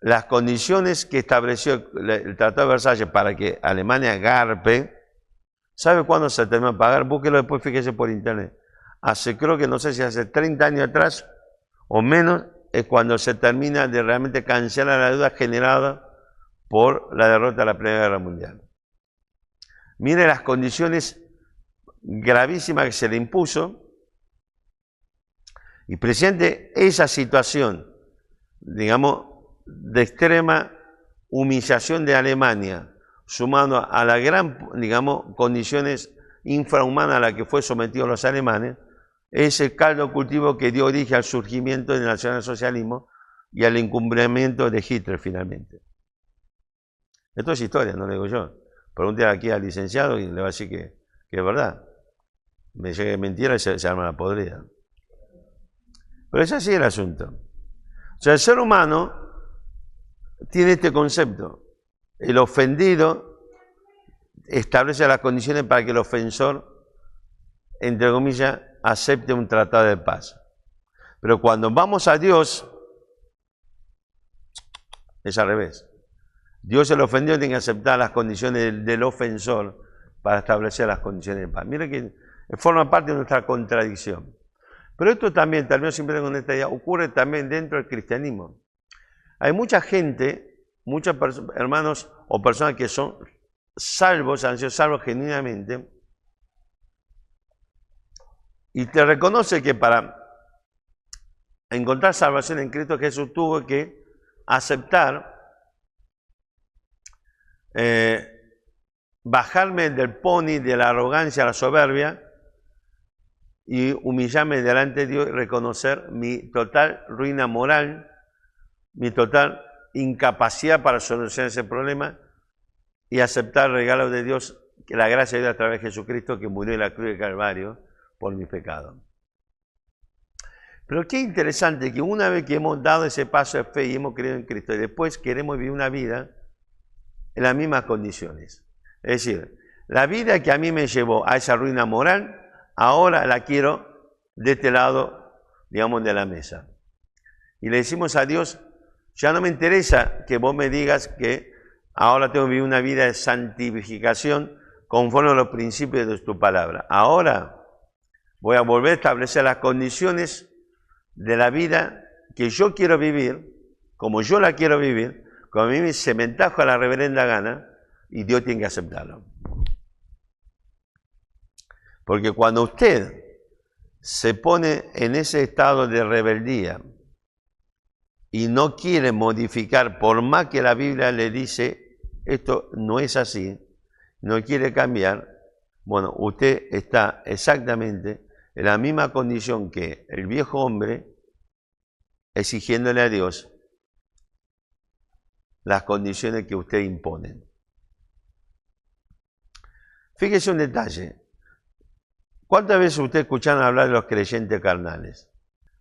las condiciones que estableció el Tratado de Versalles para que Alemania garpe, ¿sabe cuándo se terminó de pagar? Búsquelo después, fíjese por internet. Creo que no sé si hace 30 años atrás o menos, es cuando se termina de realmente cancelar la deuda generada por la derrota de la Primera Guerra Mundial. Mire las condiciones gravísimas que se le impuso, y presidente, esa situación, digamos, de extrema humillación de Alemania, sumando a la gran, digamos, condiciones infrahumanas a las que fue sometidos los alemanes, es el caldo cultivo que dio origen al surgimiento del nacionalsocialismo y al encumbramiento de Hitler finalmente. Esto es historia, no lo digo yo. Pregunté aquí al licenciado y le va a decir que es verdad. Me dice que es mentira y se arma la podrida. Pero es así el asunto. O sea, el ser humano tiene este concepto. El ofendido establece las condiciones para que el ofensor, entre comillas, acepte un tratado de paz. Pero cuando vamos a Dios, es al revés. Dios, el ofendido, tiene que aceptar las condiciones del ofensor para establecer las condiciones de paz. Mire que forma parte de nuestra contradicción. Pero esto también, termino siempre con esta idea, ocurre también dentro del cristianismo. Hay mucha gente, muchos hermanos o personas que son salvos, han sido salvos genuinamente, y te reconoce que para encontrar salvación en Cristo Jesús tuvo que aceptar, bajarme del pony, de la arrogancia, la soberbia, y humillarme delante de Dios y reconocer mi total ruina moral, mi total incapacidad para solucionar ese problema y aceptar el regalo de Dios, que la gracia de Dios a través de Jesucristo que murió en la cruz de Calvario por mi pecado. Pero qué interesante que una vez que hemos dado ese paso de fe y hemos creído en Cristo y después queremos vivir una vida en las mismas condiciones. Es decir, la vida que a mí me llevó a esa ruina moral, ahora la quiero de este lado, digamos, de la mesa. Y le decimos a Dios, ya no me interesa que vos me digas que ahora tengo que vivir una vida de santificación conforme a los principios de tu palabra. Ahora voy a volver a establecer las condiciones de la vida que yo quiero vivir, como yo la quiero vivir, como a mí se me entaja la reverenda gana, y Dios tiene que aceptarlo. Porque cuando usted se pone en ese estado de rebeldía y no quiere modificar, por más que la Biblia le dice, esto no es así, no quiere cambiar, bueno, usted está exactamente en la misma condición que el viejo hombre, exigiéndole a Dios las condiciones que usted impone. Fíjese un detalle. ¿Cuántas veces usted escucharon hablar de los creyentes carnales?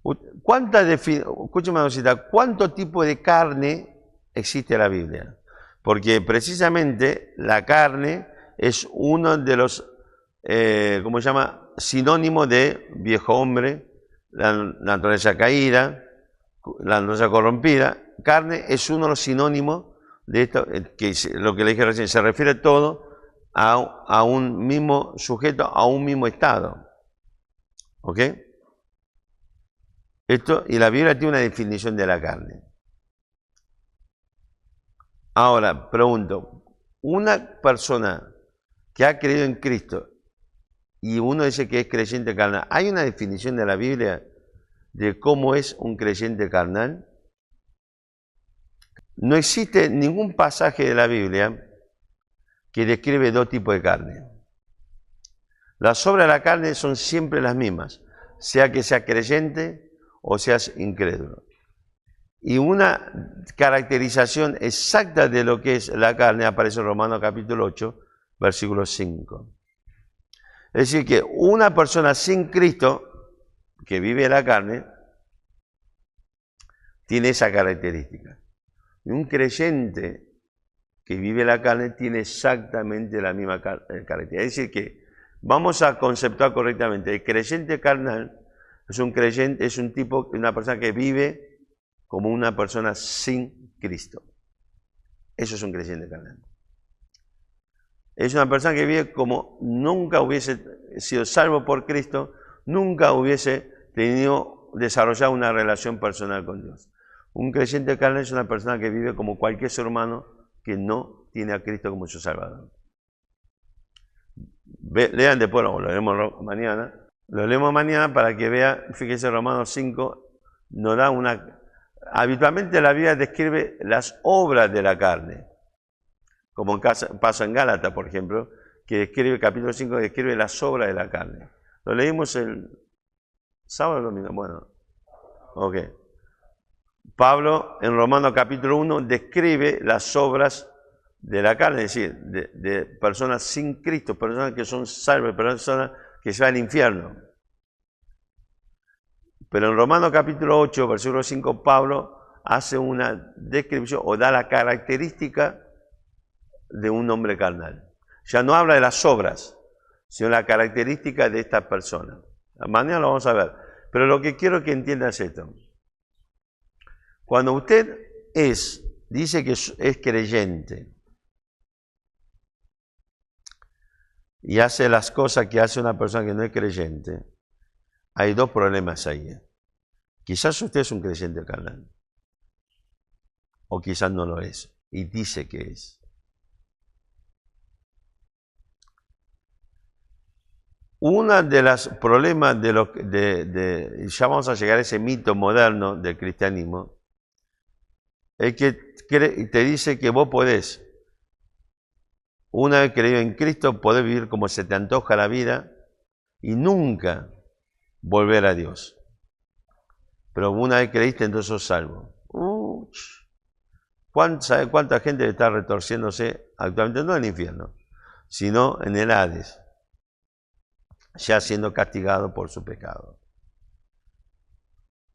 Escúcheme una cosita, ¿cuánto tipo de carne existe en la Biblia? Porque precisamente la carne es uno de los, ¿cómo se llama? Sinónimos de viejo hombre, la naturaleza caída, la naturaleza corrompida. Carne es uno de los sinónimos de esto, que lo que le dije recién, se refiere todo a un mismo sujeto, a un mismo estado. ¿Ok? Esto, y la Biblia tiene una definición de la carne. Ahora, pregunto, una persona que ha creído en Cristo y uno dice que es creyente carnal, ¿hay una definición de la Biblia de cómo es un creyente carnal? No existe ningún pasaje de la Biblia que describe dos tipos de carne. Las obras de la carne son siempre las mismas, sea que sea creyente o seas incrédulo. Y una caracterización exacta de lo que es la carne aparece en Romanos capítulo 8, versículo 5. Es decir, que una persona sin Cristo, que vive en la carne, tiene esa característica. Y un creyente que vive la carne tiene exactamente la misma característica. Es decir que vamos a conceptuar correctamente. El creyente carnal es un creyente, es una persona que vive como una persona sin Cristo. Eso es un creyente carnal. Es una persona que vive como nunca hubiese sido salvo por Cristo, nunca hubiese desarrollado una relación personal con Dios. Un creyente carnal es una persona que vive como cualquier ser humano que no tiene a Cristo como su Salvador. Lean después, lo leemos mañana. Lo leemos mañana para que vean, fíjense, Romanos 5 nos da una... Habitualmente la Biblia describe las obras de la carne, como pasa en Gálatas, por ejemplo, que describe, capítulo 5, describe las obras de la carne. Lo leímos el sábado o el domingo, bueno, ok. Pablo en Romanos capítulo 1 describe las obras de la carne, es decir, de personas sin Cristo, personas que son salvas, personas que se van al infierno. Pero en Romanos capítulo 8, versículo 5, Pablo hace una descripción o da la característica de un hombre carnal. Ya no habla de las obras, sino la característica de esta persona. Mañana lo vamos a ver. Pero lo que quiero que entiendan es esto. Cuando usted dice que es creyente y hace las cosas que hace una persona que no es creyente, hay dos problemas ahí. Quizás usted es un creyente carnal, o quizás no lo es, y dice que es. Uno de los problemas ya vamos a llegar a ese mito moderno del cristianismo, es que te dice que vos podés, una vez creído en Cristo, podés vivir como se te antoja la vida y nunca volver a Dios. Pero una vez creíste, entonces sos salvo. ¿Sabe cuánta gente está retorciéndose actualmente? No en el infierno, sino en el Hades, ya siendo castigado por su pecado.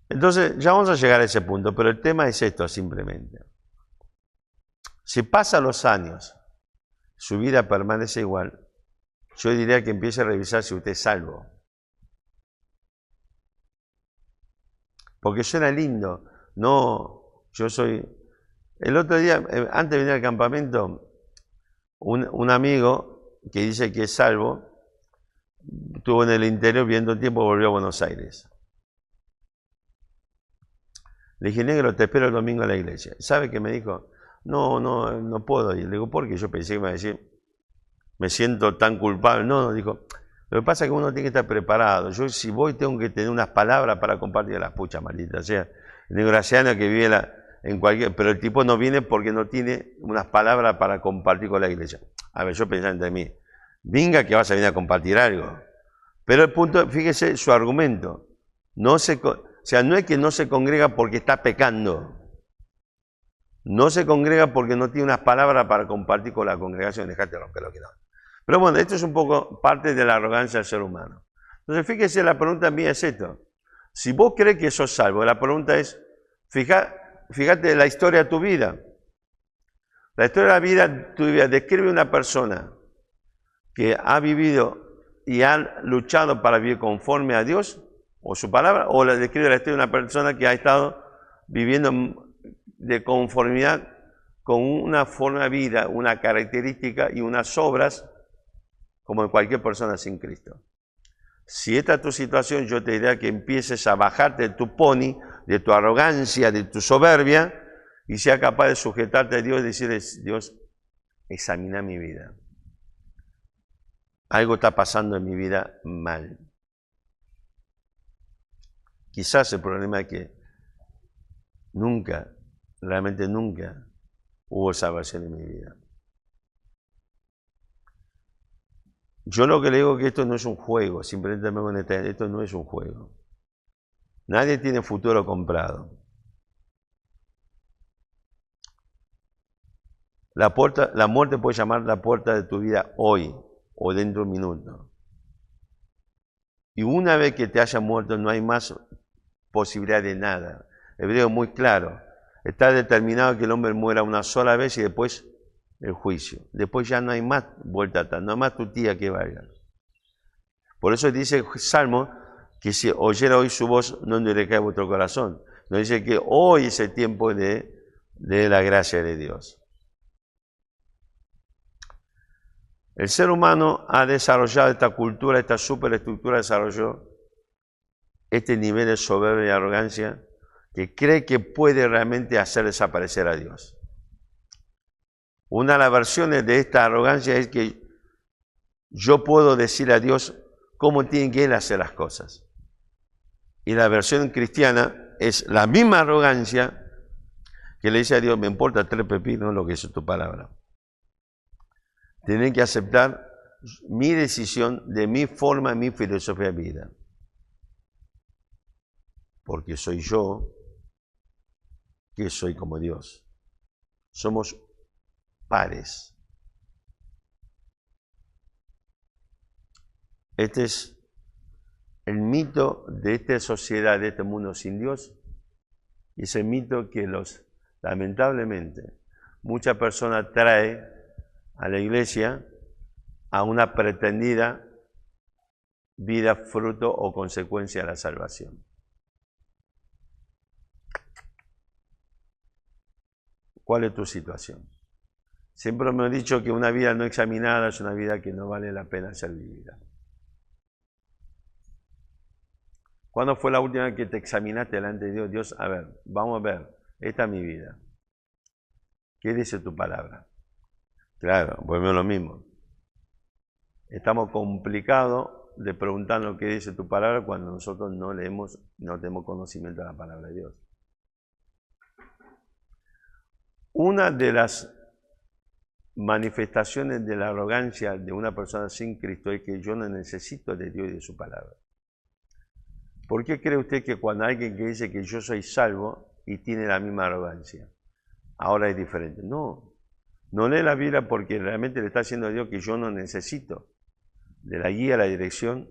Entonces, ya vamos a llegar a ese punto, pero el tema es esto simplemente. Si pasan los años, su vida permanece igual, yo diría que empiece a revisar si usted es salvo. Porque suena lindo. No, yo soy... El otro día, antes de venir al campamento, un amigo que dice que es salvo, estuvo en el interior viendo el tiempo, volvió a Buenos Aires. Le dije, negro, te espero el domingo a la iglesia. ¿Sabe qué me dijo? No puedo ir. Le digo, ¿por qué? Yo pensé que me iba a decir, me siento tan culpable. No, dijo, lo que pasa es que uno tiene que estar preparado. Yo si voy tengo que tener unas palabras para compartir las puchas, maldita sea. El desgraciado que vive en cualquier... Pero el tipo no viene porque no tiene unas palabras para compartir con la iglesia. A ver, yo pensaba entre mí, venga que vas a venir a compartir algo. Pero el punto, fíjese su argumento. No es que no se congrega porque está pecando. No se congrega porque no tiene unas palabras para compartir con la congregación. Dejate romper lo que no. Pero bueno, esto es un poco parte de la arrogancia del ser humano. Entonces, fíjese, la pregunta mía es esto. Si vos crees que sos salvo, la pregunta es, fíjate la historia de tu vida. La historia de la vida de tu vida describe una persona que ha vivido y ha luchado para vivir conforme a Dios o su palabra, o la describe la historia de una persona que ha estado viviendo de conformidad con una forma de vida, una característica y unas obras como de cualquier persona sin Cristo. Si esta es tu situación, yo te diría que empieces a bajarte de tu pony, de tu arrogancia, de tu soberbia, y sea capaz de sujetarte a Dios y decirle, Dios, examina mi vida. Algo está pasando en mi vida mal. Quizás el problema es que realmente nunca hubo salvación en mi vida. Yo lo que le digo es que esto no es un juego, simplemente me voy a entender, esto no es un juego. Nadie tiene futuro comprado. La muerte puede llamar la puerta de tu vida hoy o dentro de un minuto. Y una vez que te haya muerto no hay más posibilidad de nada. El hebreo es muy claro. Está determinado que el hombre muera una sola vez y después el juicio. Después ya no hay más vuelta atrás, no hay más tu tía que vaya. Por eso dice el Salmo que si oyera hoy su voz, no endurezca vuestro corazón. Nos dice que hoy es el tiempo de la gracia de Dios. El ser humano ha desarrollado esta cultura, esta superestructura desarrolló este nivel de soberbia y arrogancia que cree que puede realmente hacer desaparecer a Dios. Una de las versiones de esta arrogancia es que yo puedo decir a Dios cómo tiene que Él hacer las cosas. Y la versión cristiana es la misma arrogancia que le dice a Dios, me importa 3 pepinos lo que es tu palabra. Tienen que aceptar mi decisión de mi forma, mi filosofía de vida. Porque soy yo que soy como Dios. Somos pares. Este es el mito de esta sociedad, de este mundo sin Dios. Y es el mito que lamentablemente, muchas personas traen a la iglesia a una pretendida vida fruto o consecuencia de la salvación. ¿Cuál es tu situación? Siempre me he dicho que una vida no examinada es una vida que no vale la pena ser vivida. ¿Cuándo fue la última vez que te examinaste delante de Dios? Dios, a ver, vamos a ver, esta es mi vida. ¿Qué dice tu palabra? Claro, volvemos a lo mismo. Estamos complicados de preguntarnos qué dice tu palabra cuando nosotros no leemos, no tenemos conocimiento de la palabra de Dios. Una de las manifestaciones de la arrogancia de una persona sin Cristo es que yo no necesito de Dios y de su palabra. ¿Por qué cree usted que cuando alguien que dice que yo soy salvo y tiene la misma arrogancia, ahora es diferente? No lee la Biblia porque realmente le está diciendo a Dios que yo no necesito de la guía, la dirección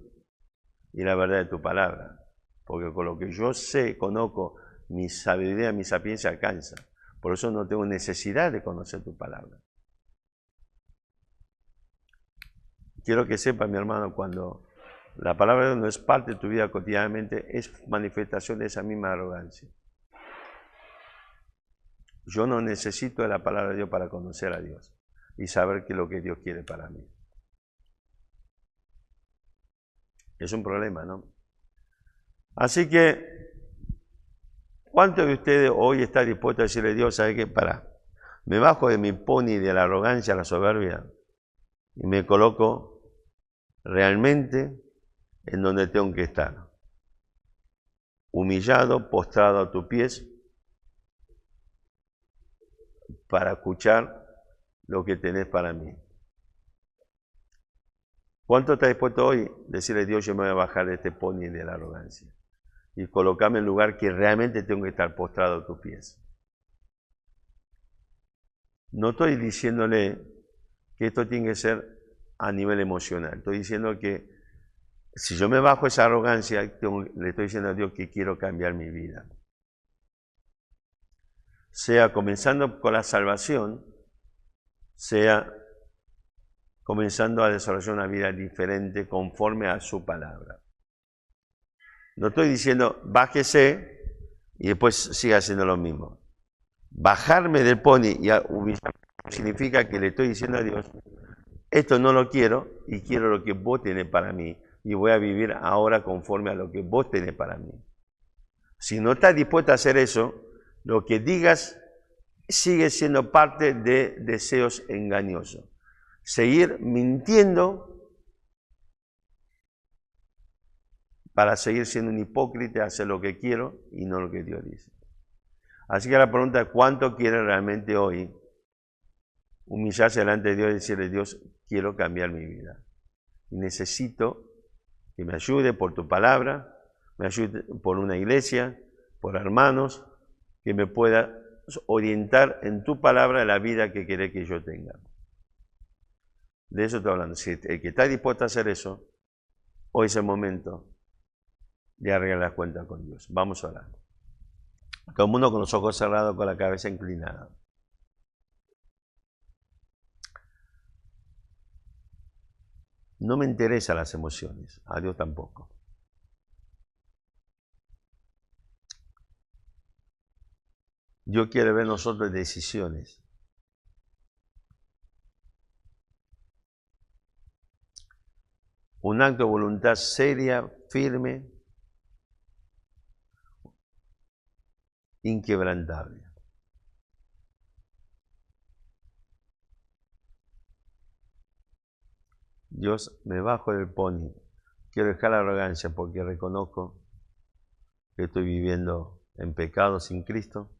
y la verdad de tu palabra. Porque con lo que yo sé, conozco, mi sabiduría, mi sapiencia alcanza. Por eso no tengo necesidad de conocer tu palabra. Quiero que sepa, mi hermano, cuando la palabra de Dios no es parte de tu vida cotidianamente, es manifestación de esa misma arrogancia. Yo no necesito de la palabra de Dios para conocer a Dios y saber qué es lo que Dios quiere para mí. Es un problema, ¿no? Así que, ¿cuántos de ustedes hoy están dispuestos a decirle a Dios, ¿sabe qué? Me bajo de mi pony de la arrogancia, la soberbia y me coloco realmente en donde tengo que estar? Humillado, postrado a tus pies, para escuchar lo que tenés para mí. ¿Cuánto está dispuesto hoy a decirle a Dios, yo me voy a bajar de este pony de la arrogancia y colocarme en el lugar que realmente tengo que estar postrado a tus pies? No estoy diciéndole que esto tiene que ser a nivel emocional. Estoy diciendo que si yo me bajo esa arrogancia, le estoy diciendo a Dios que quiero cambiar mi vida. Sea comenzando con la salvación, sea comenzando a desarrollar una vida diferente conforme a su palabra. No estoy diciendo bájese y después siga haciendo lo mismo. Bajarme del pony y humillarme significa que le estoy diciendo a Dios, esto no lo quiero y quiero lo que vos tenés para mí y voy a vivir ahora conforme a lo que vos tenés para mí. Si no estás dispuesto a hacer eso, lo que digas sigue siendo parte de deseos engañosos. Seguir mintiendo para seguir siendo un hipócrita, hacer lo que quiero y no lo que Dios dice. Así que la pregunta es, ¿cuánto quiere realmente hoy humillarse delante de Dios y decirle, Dios, quiero cambiar mi vida? Y necesito que me ayude por tu palabra, me ayude por una iglesia, por hermanos, que me pueda orientar en tu palabra la vida que querés que yo tenga. De eso estoy hablando. Si el que está dispuesto a hacer eso, hoy es el momento de arreglar las cuentas con Dios. Vamos a orar. Todo el mundo con los ojos cerrados, con la cabeza inclinada. No me interesan las emociones, a Dios tampoco. Dios quiere ver nosotros decisiones. Un acto de voluntad seria, firme, inquebrantable. Dios, me bajo del pony. Quiero dejar la arrogancia porque reconozco que estoy viviendo en pecado sin Cristo,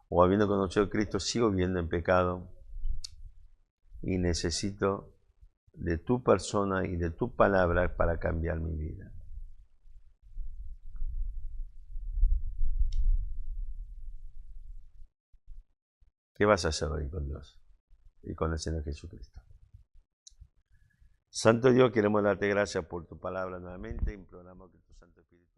o habiendo conocido a Cristo sigo viviendo en pecado y necesito de tu persona y de tu palabra para cambiar mi vida. ¿Qué vas a hacer hoy con Dios y con el Señor Jesucristo? Santo Dios, queremos darte gracias por tu palabra nuevamente, imploramos que tu Santo Espíritu